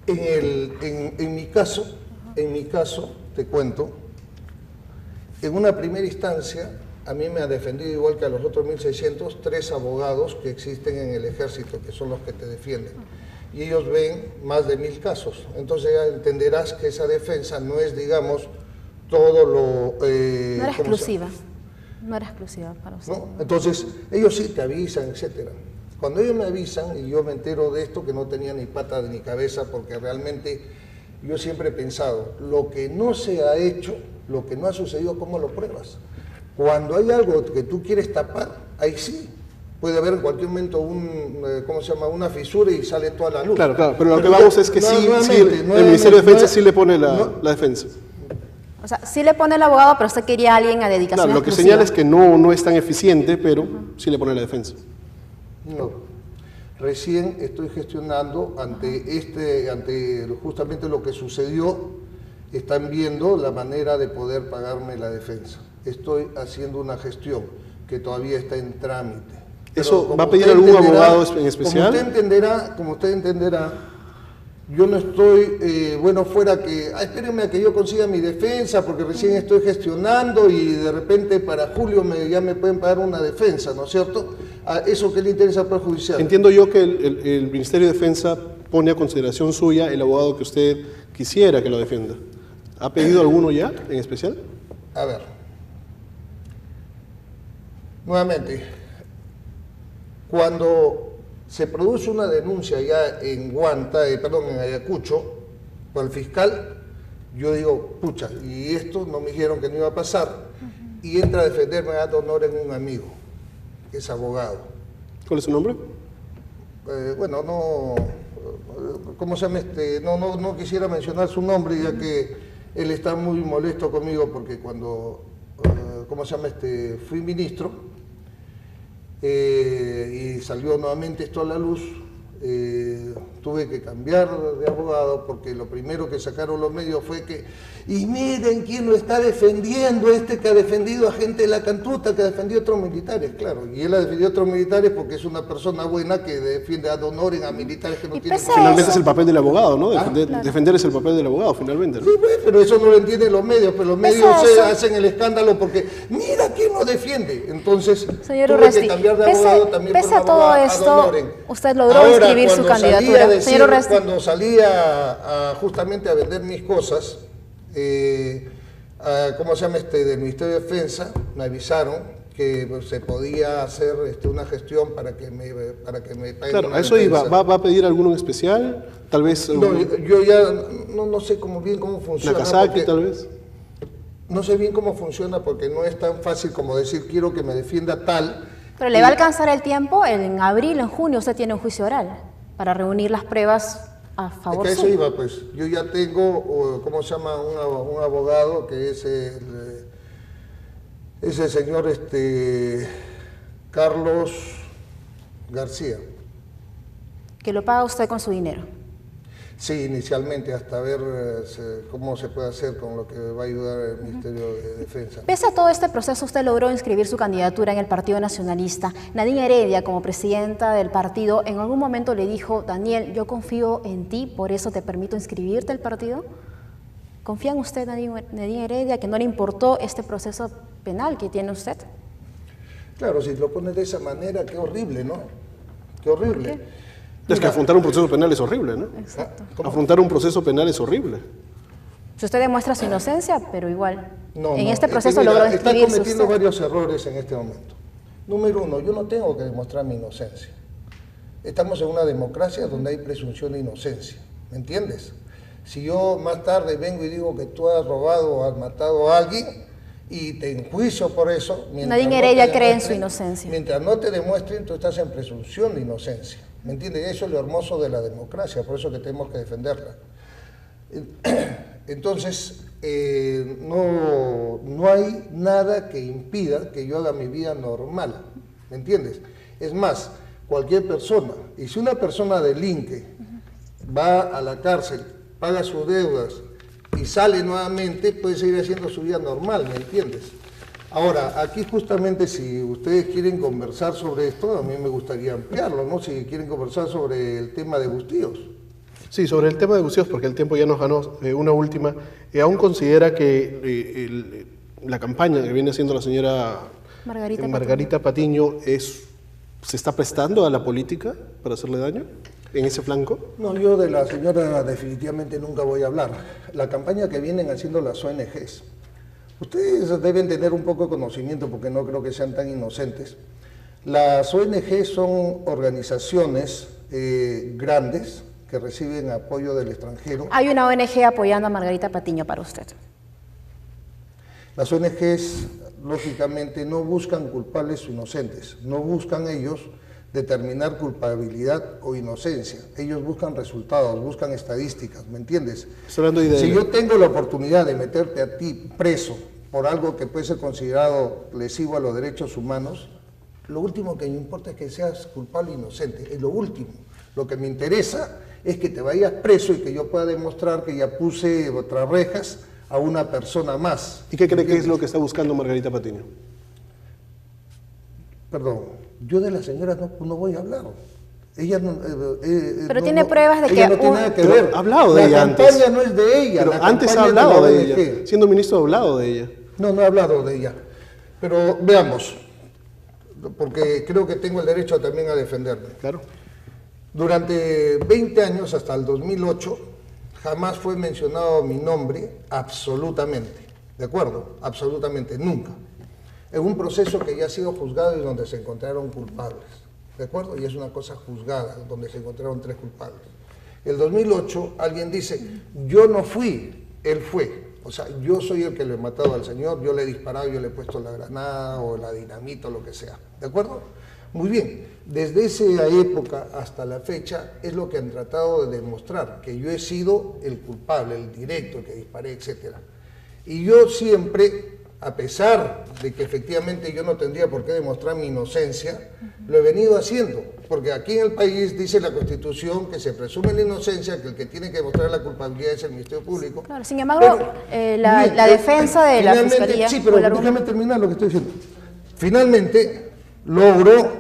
Speaker 7: En mi caso, te cuento, en una primera instancia, a mí me ha defendido igual que a los otros 1.600, 3 abogados que existen en el ejército, que son los que te defienden. Y ellos ven más de 1.000 casos. Entonces ya entenderás que esa defensa no es, digamos, todo lo...
Speaker 1: no era exclusiva. No era exclusiva para usted.
Speaker 7: ¿No? Entonces, ellos sí te avisan, etcétera. Cuando ellos me avisan y yo me entero de esto, que no tenía ni pata ni cabeza, porque realmente yo siempre he pensado, lo que no se ha hecho, lo que no ha sucedido, ¿cómo lo pruebas? Cuando hay algo que tú quieres tapar, ahí sí. Puede haber en cualquier momento una fisura y sale toda la luz.
Speaker 2: Claro, pero lo que vamos es que sí, el Ministerio de Defensa sí le pone la defensa.
Speaker 1: O sea, sí le pone el abogado, pero usted quería a alguien a dedicación
Speaker 2: Claro, lo que
Speaker 1: exclusiva.
Speaker 2: señala es que no es tan eficiente, pero sí le pone la defensa.
Speaker 7: No. Recién estoy gestionando ante justamente lo que sucedió. Están viendo la manera de poder pagarme la defensa. Estoy haciendo una gestión que todavía está en trámite.
Speaker 2: ¿Eso
Speaker 7: Pero
Speaker 2: va a pedir algún abogado en especial?
Speaker 7: Como usted entenderá, yo no estoy, fuera que, espérenme a que yo consiga mi defensa porque recién estoy gestionando y de repente para julio ya me pueden pagar una defensa, ¿no es cierto? ¿A eso qué le interesa para el judicial?
Speaker 2: Entiendo yo que el Ministerio de Defensa pone a consideración suya el abogado que usted quisiera que lo defienda. ¿Ha pedido alguno ya, en especial?
Speaker 7: A ver. Nuevamente, cuando se produce una denuncia ya en en Ayacucho, por el fiscal, yo digo, pucha, y esto no me dijeron que no iba a pasar, y entra a defenderme a honor en un amigo, que es abogado.
Speaker 2: ¿Cuál es su nombre?
Speaker 7: ¿Cómo se llama no quisiera mencionar su nombre, ya que él está muy molesto conmigo porque cuando, fui ministro y salió nuevamente esto a la luz, tuve que cambiar de abogado porque lo primero que sacaron los medios fue que, y miren quién lo está defendiendo, que ha defendido a gente de la Cantuta, que ha defendido a otros militares, claro, y él ha defendido a otros militares porque es una persona buena que defiende ad honorem a militares que no tienen...
Speaker 2: Finalmente es el papel del abogado, ¿no?
Speaker 1: Claro.
Speaker 2: Defender es el papel del abogado, finalmente, ¿no?
Speaker 7: Sí, pero eso no lo entienden los medios, pero los medios hacen el escándalo porque mira quién lo defiende. Entonces,
Speaker 1: señor
Speaker 7: tuve
Speaker 1: Urresti,
Speaker 7: que cambiar de abogado también por
Speaker 1: pese
Speaker 7: un
Speaker 1: a todo
Speaker 7: abogado ad
Speaker 1: esto,
Speaker 7: honorem.
Speaker 1: usted logró inscribir su candidatura. Señor Urresti.
Speaker 7: Cuando salía justamente a vender mis cosas, del Ministerio de Defensa, me avisaron que se podía hacer una gestión para que me paguen.
Speaker 2: Claro,
Speaker 7: una
Speaker 2: a eso iba.
Speaker 7: defensa.
Speaker 2: ¿Va a pedir alguno en especial? Tal vez...
Speaker 7: No, yo ya no sé bien cómo funciona.
Speaker 2: Nakazaki, tal vez.
Speaker 7: No sé bien cómo funciona porque no es tan fácil como decir quiero que me defienda tal.
Speaker 1: Pero le va a alcanzar el tiempo, en abril, en junio usted tiene un juicio oral para reunir las pruebas a favor
Speaker 7: Es que a eso
Speaker 1: suyo.
Speaker 7: iba, pues. Yo ya tengo, un abogado que es ese señor Carlos García.
Speaker 1: Que lo paga usted con su dinero.
Speaker 7: Sí, inicialmente, hasta ver cómo se puede hacer con lo que va a ayudar el Ministerio de Defensa.
Speaker 1: Pese a todo este proceso, usted logró inscribir su candidatura en el Partido Nacionalista. Nadine Heredia, como presidenta del partido, en algún momento le dijo, Daniel, yo confío en ti, por eso te permito inscribirte al partido. ¿Confía en usted, Nadine Heredia, que no le importó este proceso penal que tiene usted?
Speaker 7: Claro, si lo pones de esa manera, qué horrible, ¿no? Qué horrible.
Speaker 2: Es que afrontar un proceso penal es horrible, ¿no?
Speaker 1: Exacto.
Speaker 2: Afrontar un proceso penal es horrible.
Speaker 1: Si usted demuestra su inocencia, pero igual,
Speaker 7: No,
Speaker 1: en
Speaker 7: no,
Speaker 1: este
Speaker 7: es que
Speaker 1: proceso
Speaker 7: mira,
Speaker 1: logró
Speaker 7: está
Speaker 1: inscribirse
Speaker 7: cometiendo
Speaker 1: usted.
Speaker 7: varios errores en este momento. Número uno, yo no tengo que demostrar mi inocencia. Estamos en una democracia donde hay presunción de inocencia, ¿me entiendes? Si yo más tarde vengo y digo que tú has robado o has matado a alguien y te enjuicio por eso...
Speaker 1: Nadine Heredia cree en su inocencia.
Speaker 7: Mientras no te demuestren, tú estás en presunción de inocencia, ¿me entiendes? Eso es lo hermoso de la democracia, por eso que tenemos que defenderla. Entonces, no hay nada que impida que yo haga mi vida normal, ¿me entiendes? Es más, cualquier persona, y si una persona delinque, va a la cárcel, paga sus deudas y sale nuevamente, puede seguir haciendo su vida normal, ¿me entiendes? Ahora, aquí justamente si ustedes quieren conversar sobre esto, a mí me gustaría ampliarlo, ¿no? Si quieren conversar sobre el tema de Bustíos.
Speaker 2: Sí, sobre el tema de Bustíos, porque el tiempo ya nos ganó, una última. ¿Aún considera que la campaña que viene haciendo la señora Margarita Patiño se está prestando a la política para hacerle daño en ese flanco?
Speaker 7: No, yo de la señora definitivamente nunca voy a hablar. La campaña que vienen haciendo las ONGs, ustedes deben tener un poco de conocimiento porque no creo que sean tan inocentes. Las ONG son organizaciones grandes que reciben apoyo del extranjero.
Speaker 1: Hay una ONG apoyando a Margarita Patiño para usted.
Speaker 7: Las ONGs, lógicamente, no buscan culpables o inocentes, no buscan ellos determinar culpabilidad o inocencia. Ellos buscan resultados, buscan estadísticas, ¿me entiendes? Si yo tengo la oportunidad de meterte a ti preso por algo que puede ser considerado lesivo a los derechos humanos, lo último que me importa es que seas culpable o inocente, es lo último. Lo que me interesa es que te vayas preso y que yo pueda demostrar que ya puse otras rejas a una persona más.
Speaker 2: ¿Y qué cree que es lo que está buscando Margarita Patiño?
Speaker 7: Perdón, yo de la señora no voy a hablar. Ella no,
Speaker 1: pero tiene pruebas de que
Speaker 7: ella no tiene nada que ver.
Speaker 2: Ha hablado de ella antes.
Speaker 7: La campaña no es de ella.
Speaker 2: Pero antes ha hablado de ella. Siendo ministro ha hablado de ella.
Speaker 7: No ha hablado de ella. Pero veamos, porque creo que tengo el derecho también a defenderme.
Speaker 2: Claro.
Speaker 7: Durante 20 años, hasta el 2008, jamás fue mencionado mi nombre absolutamente. ¿De acuerdo? Absolutamente, nunca. En un proceso que ya ha sido juzgado y donde se encontraron culpables. ¿De acuerdo? Y es una cosa juzgada, donde se encontraron 3 culpables. El 2008, alguien dice, yo no fui, él fue. O sea, yo soy el que le he matado al señor, yo le he disparado, yo le he puesto la granada o la dinamita o lo que sea. ¿De acuerdo? Muy bien. Desde esa época hasta la fecha es lo que han tratado de demostrar, que yo he sido el culpable, el directo, el que disparé, etc. Y yo siempre, a pesar de que efectivamente yo no tendría por qué demostrar mi inocencia, lo he venido haciendo, porque aquí en el país dice la Constitución que se presume la inocencia, que el que tiene que demostrar la culpabilidad es el Ministerio Público.
Speaker 1: Claro, sin embargo, la defensa de la Fiscalía...
Speaker 7: Sí, pero déjame terminar lo que estoy diciendo. Finalmente logró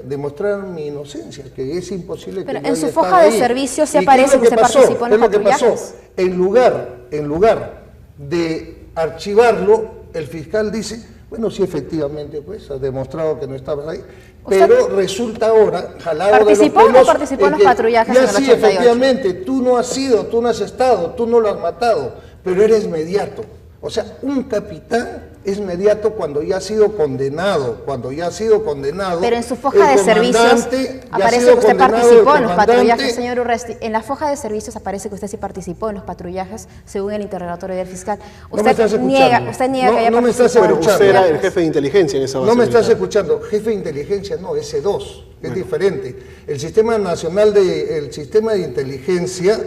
Speaker 7: demostrar mi inocencia, que es imposible
Speaker 1: pero
Speaker 7: que
Speaker 1: en su foja de servicio se aparece que usted participó en los patrullajes.
Speaker 7: En lugar de archivarlo, el fiscal dice, bueno, sí, efectivamente, pues, has demostrado que no estabas ahí, pero resulta ahora, jalado de los pelos...
Speaker 1: ¿Participó o no participó en los patrullajes en el 88?
Speaker 7: Sí, efectivamente, tú no has sido, tú no has estado, tú no lo has matado, pero eres mediato. O sea, un capitán es mediato cuando ya ha sido condenado,
Speaker 1: Pero en su foja de servicios aparece que usted participó en los patrullajes, señor Urresti. En la foja de servicios aparece que usted sí participó en los patrullajes, según el interrogatorio del fiscal. Usted niega que haya participado.
Speaker 2: Pero usted era el jefe de inteligencia en esa base.
Speaker 7: No me estás escuchando. Jefe de inteligencia, no, S2, es diferente. El sistema nacional el sistema de inteligencia,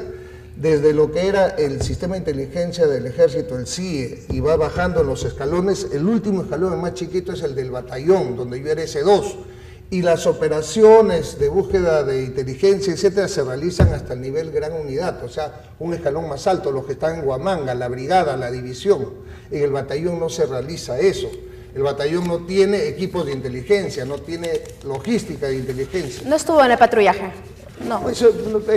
Speaker 7: desde lo que era el sistema de inteligencia del ejército, el CIE, y va bajando en los escalones, el último escalón, el más chiquito, es el del batallón, donde yo era S2, y las operaciones de búsqueda de inteligencia, etcétera, se realizan hasta el nivel gran unidad, o sea, un escalón más alto, los que están en Huamanga, la brigada, la división. En el batallón no se realiza eso. El batallón no tiene equipos de inteligencia, no tiene logística de inteligencia.
Speaker 1: ¿No estuvo en el patrullaje? No.
Speaker 7: Es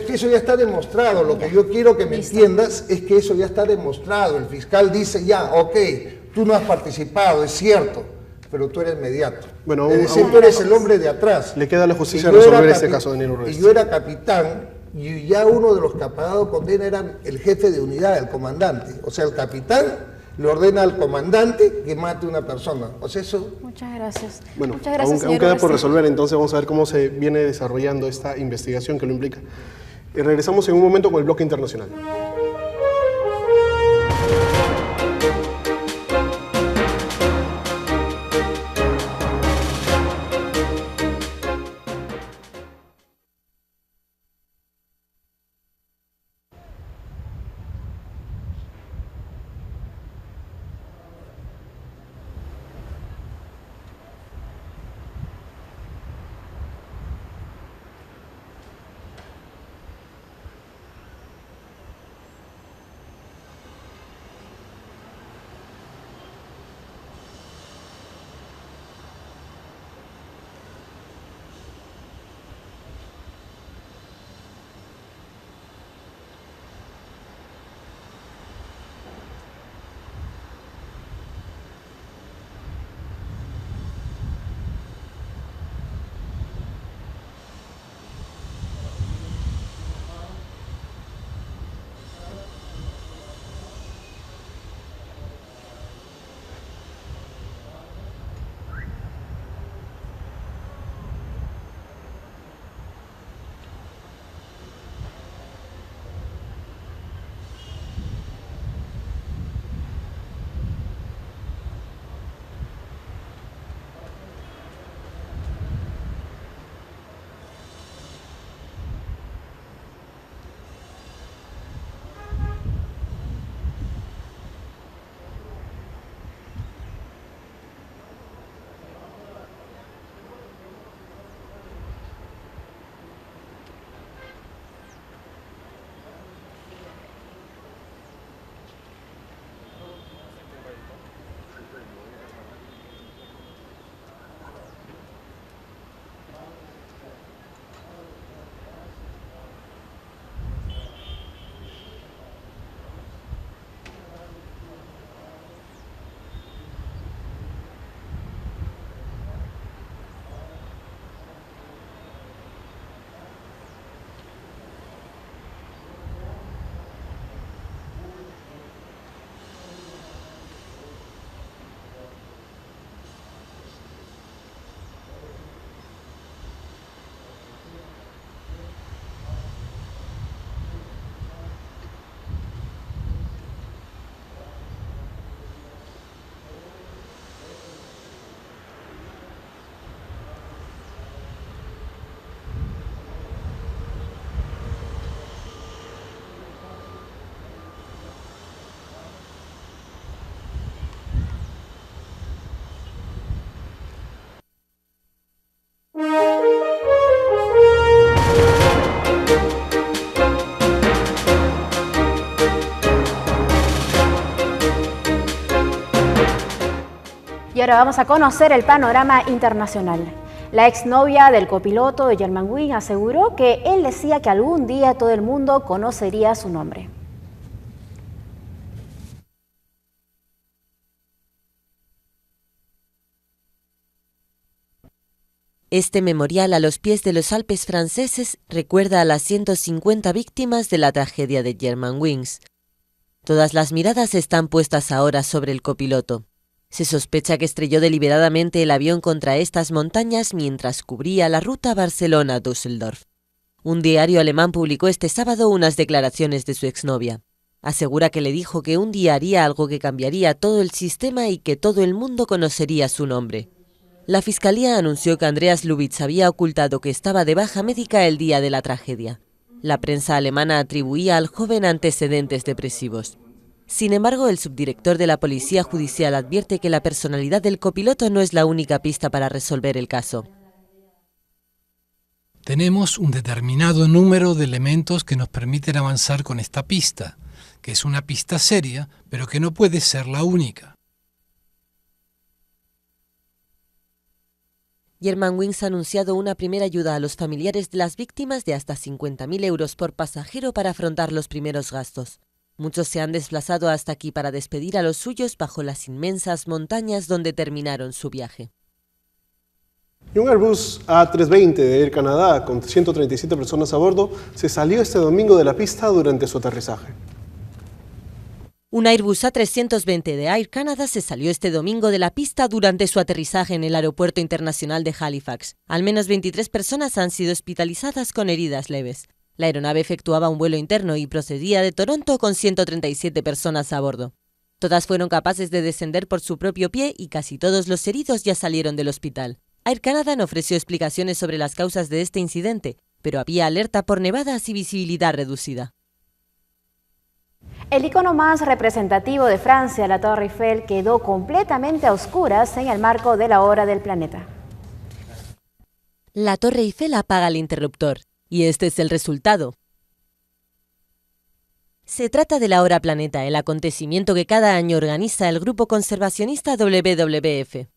Speaker 7: que eso ya está demostrado. Lo que yo quiero que me entiendas es que eso ya está demostrado. El fiscal dice, ya, ok, tú no has participado, es cierto, pero tú eres mediato.
Speaker 2: Bueno,
Speaker 7: es decir, tú eres el hombre de atrás.
Speaker 2: Le queda a la justicia resolver este caso, Daniel Urresti.
Speaker 7: Y yo era capitán, y ya uno de los que ha pagado condena era el jefe de unidad, el comandante. O sea, el capitán le ordena al comandante que mate a una persona. O sea, eso...
Speaker 1: Muchas gracias.
Speaker 2: Bueno,
Speaker 1: muchas gracias,
Speaker 2: aún queda por resolver, entonces vamos a ver cómo se viene desarrollando esta investigación que lo implica. Y regresamos en un momento con el bloque internacional.
Speaker 1: ahora vamos a conocer el panorama internacional. La exnovia del copiloto de Germanwings aseguró que él decía que algún día todo el mundo conocería su nombre.
Speaker 8: Este memorial a los pies de los Alpes franceses recuerda a las 150 víctimas de la tragedia de Germanwings. Todas las miradas están puestas ahora sobre el copiloto. Se sospecha que estrelló deliberadamente el avión contra estas montañas mientras cubría la ruta Barcelona-Düsseldorf. Un diario alemán publicó este sábado unas declaraciones de su exnovia. Asegura que le dijo que un día haría algo que cambiaría todo el sistema y que todo el mundo conocería su nombre. La fiscalía anunció que Andreas Lubitz había ocultado que estaba de baja médica el día de la tragedia. La prensa alemana atribuía al joven antecedentes depresivos. Sin embargo, el subdirector de la Policía Judicial advierte que la personalidad del copiloto no es la única pista para resolver el caso.
Speaker 9: Tenemos un determinado número de elementos que nos permiten avanzar con esta pista, que es una pista seria, pero que no puede ser la única.
Speaker 8: Germanwings ha anunciado una primera ayuda a los familiares de las víctimas de hasta 50.000 euros por pasajero para afrontar los primeros gastos. Muchos se han desplazado hasta aquí para despedir a los suyos bajo las inmensas montañas donde terminaron su viaje.
Speaker 2: Y un Airbus A320 de Air Canada con 137 personas a bordo se salió este domingo de la pista durante su aterrizaje.
Speaker 8: Un Airbus A320 de Air Canada se salió este domingo de la pista durante su aterrizaje en el Aeropuerto Internacional de Halifax. Al menos 23 personas han sido hospitalizadas con heridas leves. La aeronave efectuaba un vuelo interno y procedía de Toronto con 137 personas a bordo. Todas fueron capaces de descender por su propio pie y casi todos los heridos ya salieron del hospital. Air Canada no ofreció explicaciones sobre las causas de este incidente, pero había alerta por nevadas y visibilidad reducida.
Speaker 1: El icono más representativo de Francia, la Torre Eiffel, quedó completamente a oscuras en el marco de la hora del planeta.
Speaker 8: La Torre Eiffel apaga el interruptor, y este es el resultado. Se trata de la Hora Planeta, el acontecimiento que cada año organiza el grupo conservacionista WWF.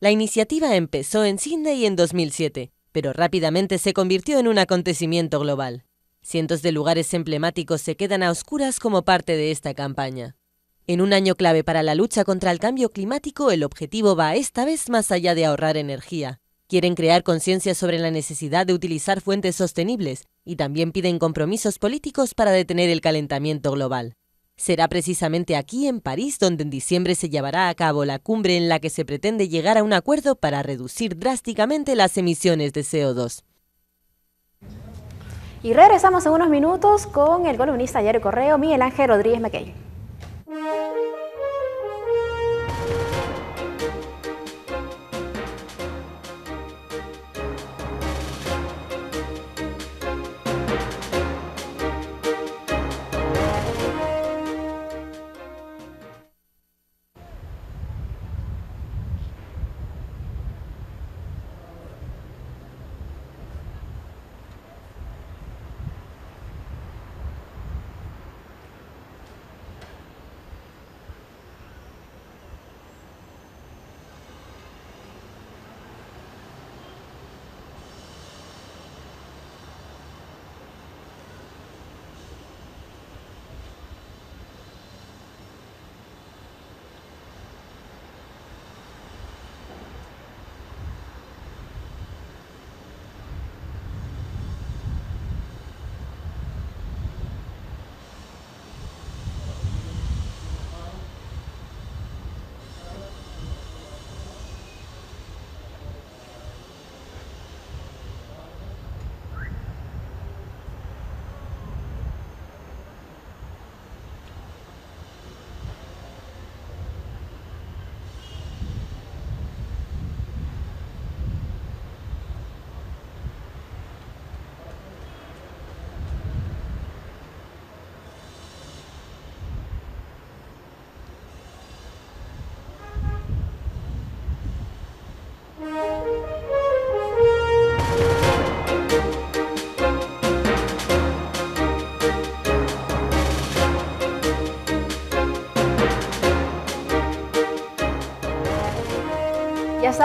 Speaker 8: La iniciativa empezó en Sídney en 2007, pero rápidamente se convirtió en un acontecimiento global. Cientos de lugares emblemáticos se quedan a oscuras como parte de esta campaña. En un año clave para la lucha contra el cambio climático, el objetivo va esta vez más allá de ahorrar energía. Quieren crear conciencia sobre la necesidad de utilizar fuentes sostenibles y también piden compromisos políticos para detener el calentamiento global. Será precisamente aquí, en París, donde en diciembre se llevará a cabo la cumbre en la que se pretende llegar a un acuerdo para reducir drásticamente las emisiones de CO2.
Speaker 1: Y regresamos en unos minutos con el columnista Diario Correo, Miguel Ángel Rodríguez Mackey.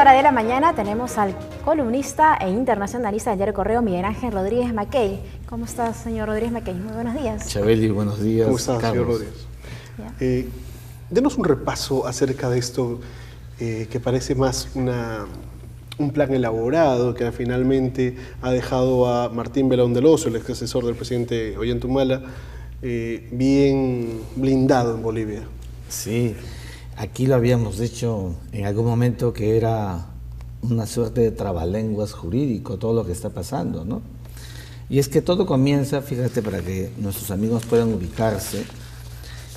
Speaker 1: hora de la mañana tenemos al columnista e internacionalista del diario Correo, Miguel Ángel Rodríguez Mackey. ¿Cómo estás, señor Rodríguez Mackey? Muy buenos días.
Speaker 10: Chabeli, buenos días.
Speaker 2: ¿Cómo estás,
Speaker 10: Carlos?
Speaker 2: señor Rodríguez? Denos un repaso acerca de esto que parece más un plan elaborado que finalmente ha dejado a Martín Belaúnde del Ocio, el ex asesor del presidente Ollanta, bien blindado en Bolivia.
Speaker 10: Sí, aquí lo habíamos dicho en algún momento que era una suerte de trabalenguas jurídico todo lo que está pasando, ¿no? Y es que todo comienza, fíjate, para que nuestros amigos puedan ubicarse,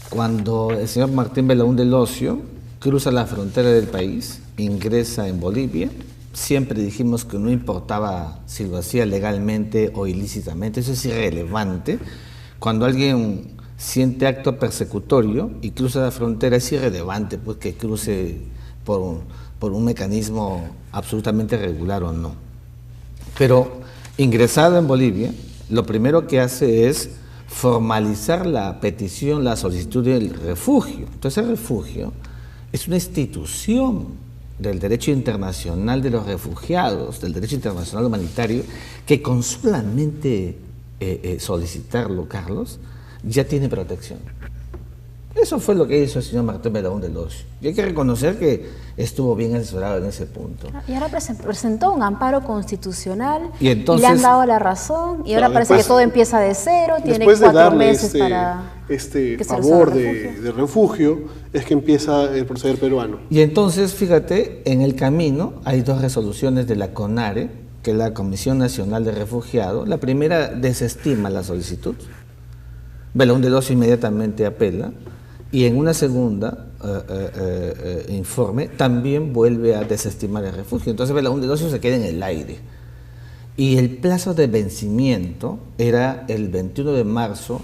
Speaker 10: cuando el señor Martín Belaúnde del Ocio cruza la frontera del país, ingresa en Bolivia. Siempre dijimos que no importaba si lo hacía legalmente o ilícitamente, eso es irrelevante. Cuando alguien siente acto persecutorio y cruza la frontera, es irrelevante pues que cruce por un mecanismo absolutamente regular o no. Pero ingresado en Bolivia, lo primero que hace es formalizar la petición, la solicitud del refugio. Entonces el refugio es una institución del derecho internacional de los refugiados, del derecho internacional humanitario, que con solamente solicitarlo, Carlos, ya tiene protección. Eso fue lo que hizo el señor Martín Belaúnde del Ocio. Y hay que reconocer que estuvo bien asesorado en ese punto.
Speaker 1: Y ahora presentó un amparo constitucional
Speaker 10: y entonces,
Speaker 1: le han dado la razón y ahora parece que todo empieza de cero, tiene
Speaker 2: después
Speaker 1: 4 meses para
Speaker 2: este favor de refugio, es que empieza el proceder peruano.
Speaker 10: Y entonces, fíjate, en el camino hay 2 resoluciones de la CONARE, que es la Comisión Nacional de Refugiados. La primera desestima la solicitud. Belaúnde del Ocio inmediatamente apela. Y en una segunda informe también vuelve a desestimar el refugio. Entonces Belaúnde del Ocio se queda en el aire. Y el plazo de vencimiento era el 21 de marzo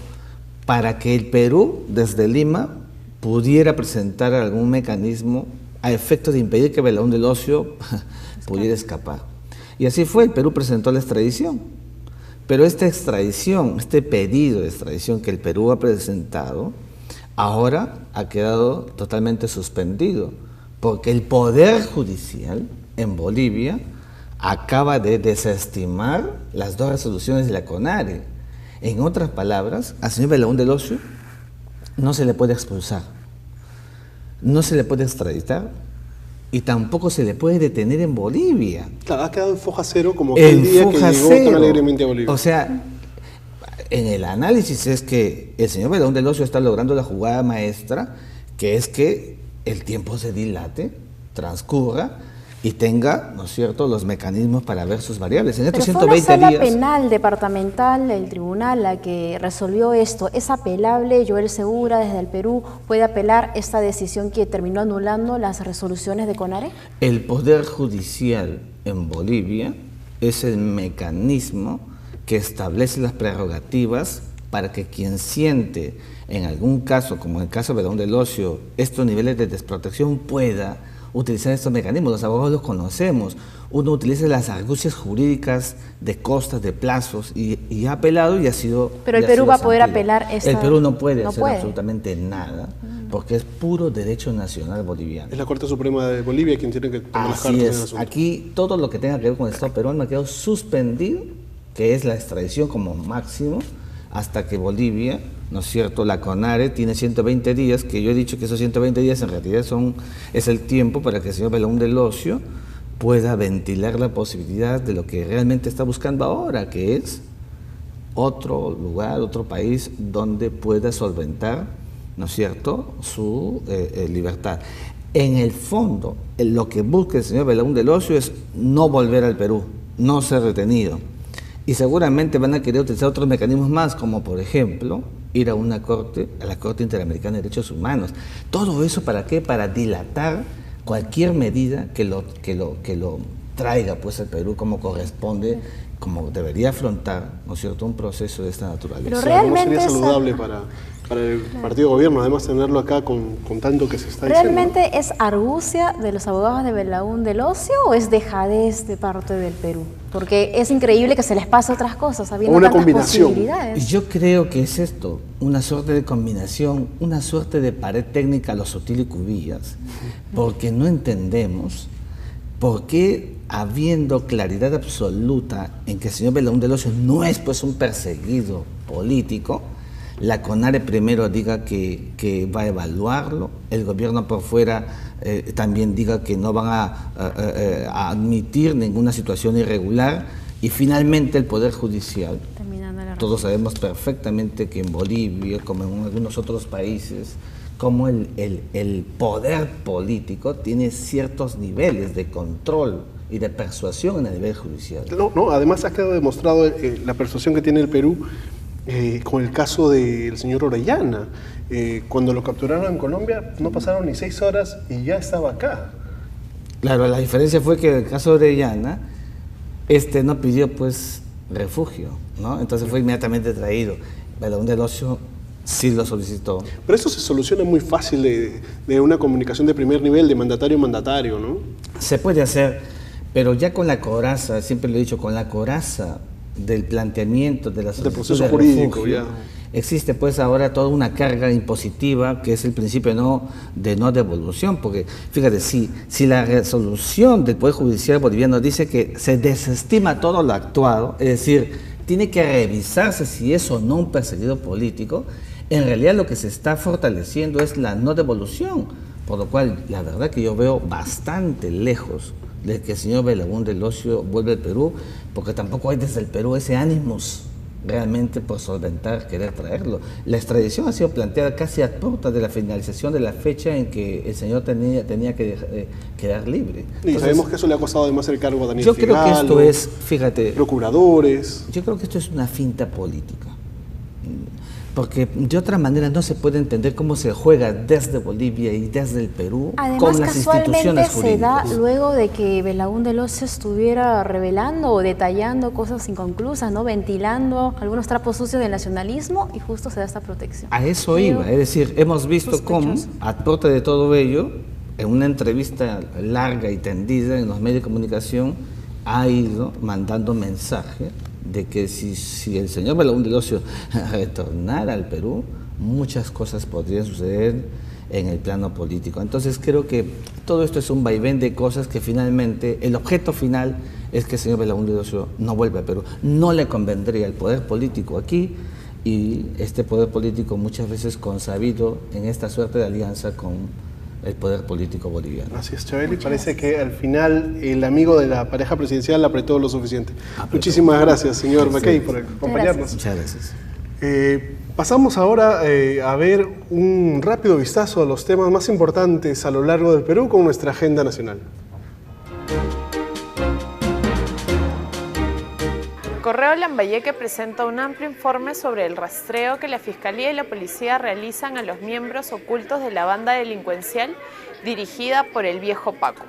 Speaker 10: para que el Perú, desde Lima, pudiera presentar algún mecanismo a efecto de impedir que Belaúnde del Ocio pudiera escapar. Y así fue, el Perú presentó la extradición. Pero esta extradición, este pedido de extradición que el Perú ha presentado, ahora ha quedado totalmente suspendido, porque el Poder Judicial en Bolivia acaba de desestimar las 2 resoluciones de la CONARE. En otras palabras, al señor Belaúnde del Ocio no se le puede expulsar, no se le puede extraditar y tampoco se le puede detener en Bolivia.
Speaker 2: Claro, ha quedado en foja cero como aquel día que llegó tan alegremente a Bolivia.
Speaker 10: O sea, en el análisis es que el señor Belaúnde del Ocio está logrando la jugada maestra, que es que el tiempo se dilate, transcurra y tenga, ¿no es cierto?, los mecanismos para ver sus variables. En estos 120 días...
Speaker 1: Pero fue una sala penal departamental, el tribunal, la que resolvió esto. ¿Es apelable? Joel Segura, desde el Perú, puede apelar esta decisión que terminó anulando las resoluciones de CONARE?
Speaker 10: El Poder Judicial en Bolivia es el mecanismo que establece las prerrogativas para que quien siente, en algún caso, como en el caso de Belaúnde del Ocio, estos niveles de desprotección pueda utilizar estos mecanismos. Los abogados los conocemos. Uno utiliza las argucias jurídicas de costas, de plazos, y ha apelado y ha sido...
Speaker 1: Pero el Perú va a poder apelar esta...
Speaker 10: El Perú no puede hacer absolutamente nada, porque es puro derecho nacional boliviano.
Speaker 2: Es la Corte Suprema de Bolivia quien tiene que tomar las cartas en el asunto.
Speaker 10: Aquí todo lo que tenga que ver con el Estado peruano ha quedado suspendido, que es la extradición como máximo, hasta que Bolivia, ¿no es cierto?, la CONARE tiene 120 días, que yo he dicho que esos 120 días en realidad es el tiempo para que el señor Belaúnde del Ocio pueda ventilar la posibilidad de lo que realmente está buscando ahora, que es otro lugar, otro país donde pueda solventar, ¿no es cierto?, su libertad. En el fondo, lo que busca el señor Belaúnde del Ocio es no volver al Perú, no ser retenido. Y seguramente van a querer utilizar otros mecanismos más, como por ejemplo, ir a una corte, a la Corte Interamericana de Derechos Humanos. ¿Todo eso para qué? Para dilatar cualquier medida que lo traiga pues al Perú como corresponde, como debería afrontar, ¿no es cierto?, un proceso de esta naturaleza.
Speaker 1: Pero realmente
Speaker 2: no sería saludable para el partido de gobierno, además tenerlo acá con tanto que se está diciendo.
Speaker 1: ¿Realmente es argucia de los abogados de Belaúnde del Ocio o es dejadez de parte del Perú? Porque es increíble que se les pase otras cosas, habiendo tantas posibilidades.
Speaker 10: Yo creo que es esto, una suerte de combinación, una suerte de pared técnica a lo Sotil y Cubillas, porque no entendemos ¿por qué, habiendo claridad absoluta en que el señor Belaúnde Locio no es pues un perseguido político, la CONARE primero diga que va a evaluarlo, el gobierno por fuera también diga que no van a admitir ninguna situación irregular, y finalmente el Poder Judicial? Todos sabemos perfectamente que en Bolivia, como en algunos otros países, como el poder político tiene ciertos niveles de control y de persuasión en el nivel judicial.
Speaker 2: No, además ha quedado demostrado la persuasión que tiene el Perú con el caso del señor Orellana. Cuando lo capturaron en Colombia no pasaron ni 6 horas y ya estaba acá.
Speaker 10: Claro, la diferencia fue que en el caso de Orellana, no pidió pues refugio, ¿no? Entonces fue inmediatamente traído. Belaúnde Locio sí lo solicitó.
Speaker 2: Pero eso se soluciona muy fácil de una comunicación de primer nivel, de mandatario a mandatario, ¿no?
Speaker 10: Se puede hacer, pero ya con la coraza, siempre lo he dicho, con la coraza del planteamiento de la solicitud
Speaker 2: proceso
Speaker 10: de
Speaker 2: jurídico,
Speaker 10: refugio,
Speaker 2: ya.
Speaker 10: Existe pues ahora toda una carga impositiva que es el principio de no devolución, porque fíjate, si la resolución del Poder Judicial boliviano dice que se desestima todo lo actuado, es decir, tiene que revisarse si es o no un perseguido político, en realidad lo que se está fortaleciendo es la no devolución, por lo cual la verdad que yo veo bastante lejos de que el señor Belaúnde Locio vuelva al Perú, porque tampoco hay desde el Perú ese ánimos realmente por solventar, querer traerlo. La extradición ha sido planteada casi a puertas de la finalización de la fecha en que el señor tenía que quedar libre.
Speaker 2: Y sabemos que eso le ha costado además el cargo a Daniel
Speaker 10: Yo creo que esto es, fíjate,
Speaker 2: procuradores.
Speaker 10: Yo creo que esto es una finta política, porque de otra manera no se puede entender cómo se juega desde Bolivia y desde el Perú.
Speaker 1: Además,
Speaker 10: con las instituciones
Speaker 1: se da
Speaker 10: jurídicas.
Speaker 1: luego de que Belaúnde Locio estuviera revelando o detallando cosas inconclusas, ¿no? Ventilando algunos trapos sucios del nacionalismo, y justo se da esta protección.
Speaker 10: A eso iba, es decir, hemos visto cómo, a puerta de todo ello, en una entrevista larga y tendida en los medios de comunicación, ha ido mandando mensaje de que si el señor Belaúnde Locio retornara al Perú, muchas cosas podrían suceder en el plano político. Entonces creo que todo esto es un vaivén de cosas que finalmente, el objeto final es que el señor Belaúnde Locio no vuelva a Perú. No le convendría el poder político aquí, y este poder político muchas veces consabido en esta suerte de alianza con el poder político boliviano.
Speaker 2: Así es, Chabeli. Parece que al final el amigo de la pareja presidencial apretó lo suficiente. Muchísimas gracias, señor Mackey, por acompañarnos.
Speaker 10: Muchas gracias.
Speaker 2: Pasamos ahora a ver un rápido vistazo a los temas más importantes a lo largo del Perú con nuestra agenda nacional.
Speaker 11: Correo Lambayeque presenta un amplio informe sobre el rastreo que la Fiscalía y la Policía realizan a los miembros ocultos de la banda delincuencial dirigida por el viejo Paco.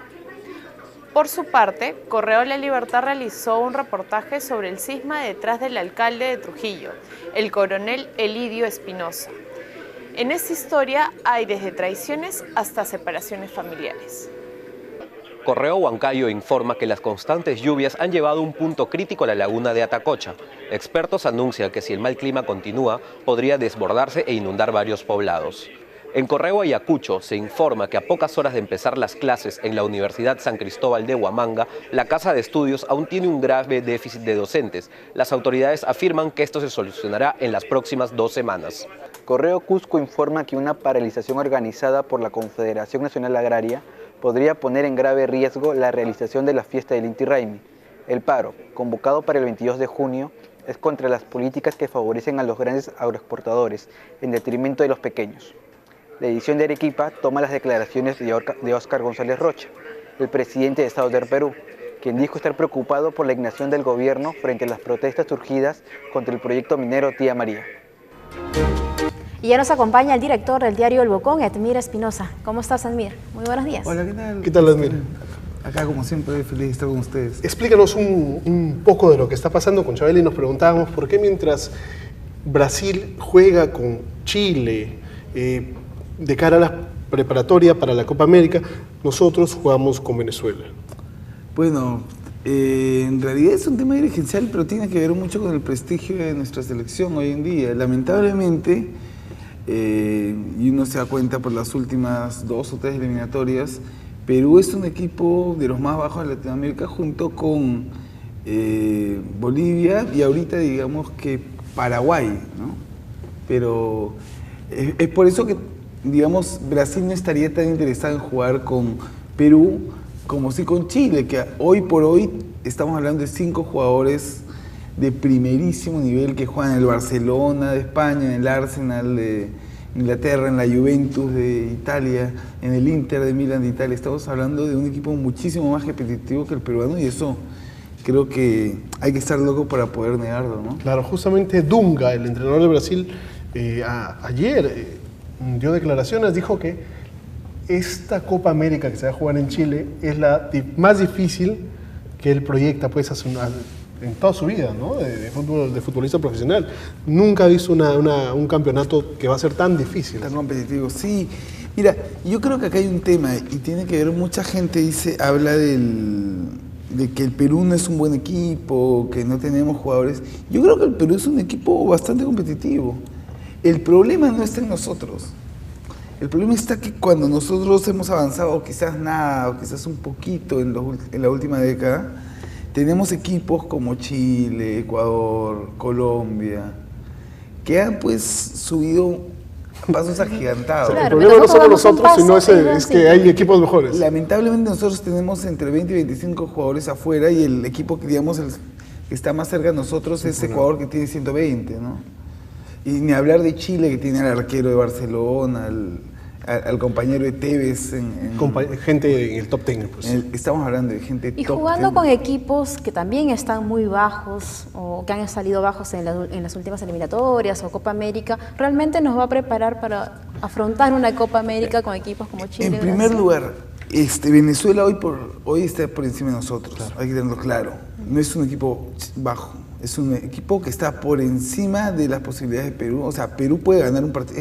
Speaker 11: Por su parte, Correo La Libertad realizó un reportaje sobre el cisma detrás del alcalde de Trujillo, el coronel Elidio Espinosa. En esta historia hay desde traiciones hasta separaciones familiares.
Speaker 3: Correo Huancayo informa que las constantes lluvias han llevado a un punto crítico a la laguna de Atacocha. Expertos anuncian que si el mal clima continúa, podría desbordarse e inundar varios poblados. En Correo Ayacucho se informa que a pocas horas de empezar las clases en la Universidad San Cristóbal de Huamanga, la casa de estudios aún tiene un grave déficit de docentes. Las autoridades afirman que esto se solucionará en las próximas 2 semanas.
Speaker 12: Correo Cusco informa que una paralización organizada por la Confederación Nacional Agraria podría poner en grave riesgo la realización de la fiesta del Inti Raymi. El paro, convocado para el 22 de junio, es contra las políticas que favorecen a los grandes agroexportadores, en detrimento de los pequeños. La edición de Arequipa toma las declaraciones de Óscar González Rocha, el presidente de Estado del Perú, quien dijo estar preocupado por la inacción del gobierno frente a las protestas surgidas contra el proyecto minero Tía María.
Speaker 1: Y ya nos acompaña el director del diario El Bocón, Edmir Espinosa. ¿Cómo estás, Edmir? Muy buenos días.
Speaker 13: Hola, ¿qué tal?
Speaker 2: ¿Qué tal, Edmir?
Speaker 13: Acá, como siempre, feliz de estar con ustedes.
Speaker 2: Explícanos un poco de lo que está pasando con Chabeli. Nos preguntábamos por qué mientras Brasil juega con Chile de cara a la preparatoria para la Copa América, nosotros jugamos con Venezuela.
Speaker 13: Bueno, en realidad es un tema dirigencial, pero tiene que ver mucho con el prestigio de nuestra selección hoy en día. Lamentablemente, y uno se da cuenta por las últimas 2 o 3 eliminatorias, Perú es un equipo de los más bajos de Latinoamérica junto con Bolivia y ahorita digamos que Paraguay, ¿no? Pero es por eso que, digamos, Brasil no estaría tan interesado en jugar con Perú como sí con Chile, que hoy por hoy estamos hablando de 5 jugadores de primerísimo nivel que juegan en el Barcelona de España, en el Arsenal de Inglaterra, en la Juventus de Italia, en el Inter de Milán de Italia. Estamos hablando de un equipo muchísimo más competitivo que el peruano y eso creo que hay que estar loco para poder negarlo, ¿no?
Speaker 2: Claro, justamente Dunga, el entrenador de Brasil, ayer dio declaraciones, dijo que esta Copa América que se va a jugar en Chile es la más difícil que él proyecta pues, en toda su vida, ¿no? de futbolista profesional. Nunca ha visto un campeonato que va a ser tan difícil.
Speaker 13: Tan competitivo, sí. Mira, yo creo que acá hay un tema y tiene que ver, mucha gente habla de que el Perú no es un buen equipo, que no tenemos jugadores. Yo creo que el Perú es un equipo bastante competitivo. El problema no está en nosotros. El problema está que cuando nosotros hemos avanzado quizás nada, o quizás un poquito en la última década, tenemos equipos como Chile, Ecuador, Colombia, que han pues subido pasos agigantados.
Speaker 2: Claro, el problema no somos nosotros, sino es que hay equipos mejores.
Speaker 13: Lamentablemente nosotros tenemos entre 20 y 25 jugadores afuera y el equipo que digamos que está más cerca de nosotros es Ecuador, que tiene 120, ¿no? Y ni hablar de Chile, que tiene al arquero de Barcelona, al compañero de Tevez.
Speaker 2: Gente en el top 10. Pues.
Speaker 13: Estamos hablando de gente top 10.
Speaker 1: Y jugando con equipos que también están muy bajos o que han salido bajos en las últimas eliminatorias o Copa América, ¿realmente nos va a preparar para afrontar una Copa América con equipos como Chile?
Speaker 13: En primer lugar, Venezuela hoy está por encima de nosotros, claro. Hay que tenerlo claro. No es un equipo bajo. Es un equipo que está por encima de las posibilidades de Perú. O sea, Perú puede ganar un partido.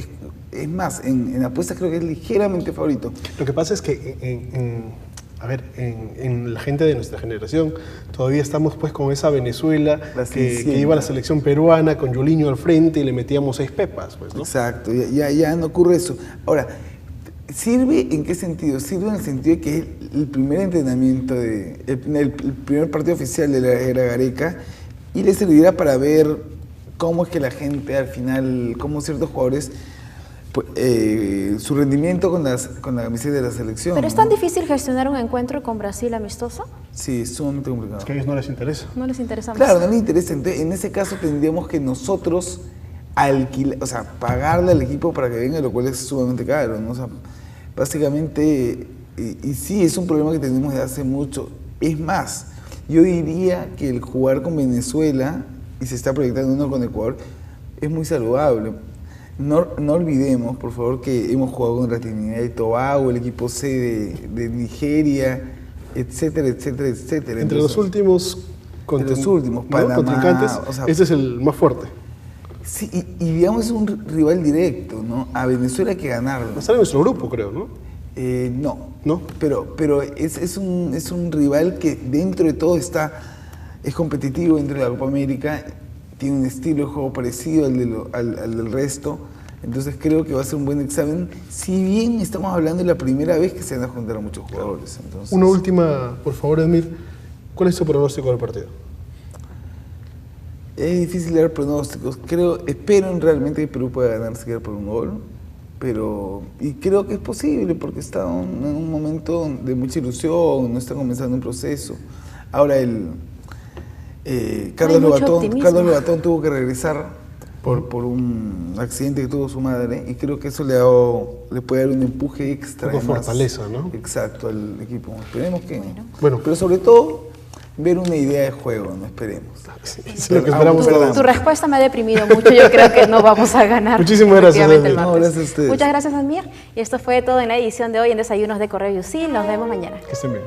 Speaker 13: Es más, en apuestas creo que es ligeramente favorito.
Speaker 2: Lo que pasa es que en la gente de nuestra generación todavía estamos pues con esa Venezuela que iba a la selección peruana con Julinho al frente y le metíamos 6 pepas. Pues, ¿no?
Speaker 13: Exacto, ya no ocurre eso. Ahora, ¿sirve en qué sentido? Sirve en el sentido de que es el primer entrenamiento, el primer partido oficial de la era Gareca, y le servirá para ver cómo es que la gente al final, cómo ciertos jugadores, su rendimiento con la camiseta de la selección.
Speaker 1: ¿Pero es tan difícil gestionar un encuentro con Brasil amistoso?
Speaker 13: Sí, es sumamente complicado.
Speaker 2: Es que a ellos no les interesa.
Speaker 1: No les interesa más.
Speaker 13: Claro, no les interesa. Entonces, en ese caso tendríamos que nosotros pagarle al equipo para que venga, lo cual es sumamente caro, ¿no? O sea, básicamente, y sí, es un problema que tenemos desde hace mucho. Es más, yo diría que el jugar con Venezuela, y se está proyectando uno con Ecuador, es muy saludable. No olvidemos, por favor, que hemos jugado contra Trinidad y Tobago, el equipo C de Nigeria, etcétera, etcétera, etcétera.
Speaker 2: Entre los últimos
Speaker 13: Panamá,
Speaker 2: contrincantes, ese es el más fuerte.
Speaker 13: Sí, y digamos es un rival directo, ¿no? A Venezuela hay que ganarlo.
Speaker 2: Va a estar en nuestro grupo, creo, ¿no?
Speaker 13: No, pero es un rival que dentro de todo es competitivo dentro de la Copa América, tiene un estilo de juego parecido al del resto, entonces creo que va a ser un buen examen, si bien estamos hablando de la primera vez que se van a juntar a muchos jugadores. Entonces.
Speaker 2: Una última, por favor, Edmir, ¿cuál es tu pronóstico del partido?
Speaker 13: Es difícil dar pronósticos, espero realmente que Perú pueda ganar siquiera por un gol. Y creo que es posible porque está en un momento de mucha ilusión, no está comenzando un proceso. Ahora Carlos Lobatón tuvo que regresar por un accidente que tuvo su madre y creo que eso le puede dar un empuje extra.
Speaker 2: Un poco fortaleza, ¿no?
Speaker 13: Exacto, al equipo. Esperemos que... Bueno, pero sobre todo ver una idea de juego, no esperemos.
Speaker 2: Sí, lo que esperamos.
Speaker 1: Tu respuesta me ha deprimido mucho, yo creo que no vamos a ganar.
Speaker 2: Muchísimas gracias.
Speaker 13: Gracias a ustedes.
Speaker 1: Muchas gracias, Edmir. Y esto fue todo en la edición de hoy en Desayunos de Correo y Usil. Nos vemos mañana.
Speaker 2: Que estén bien.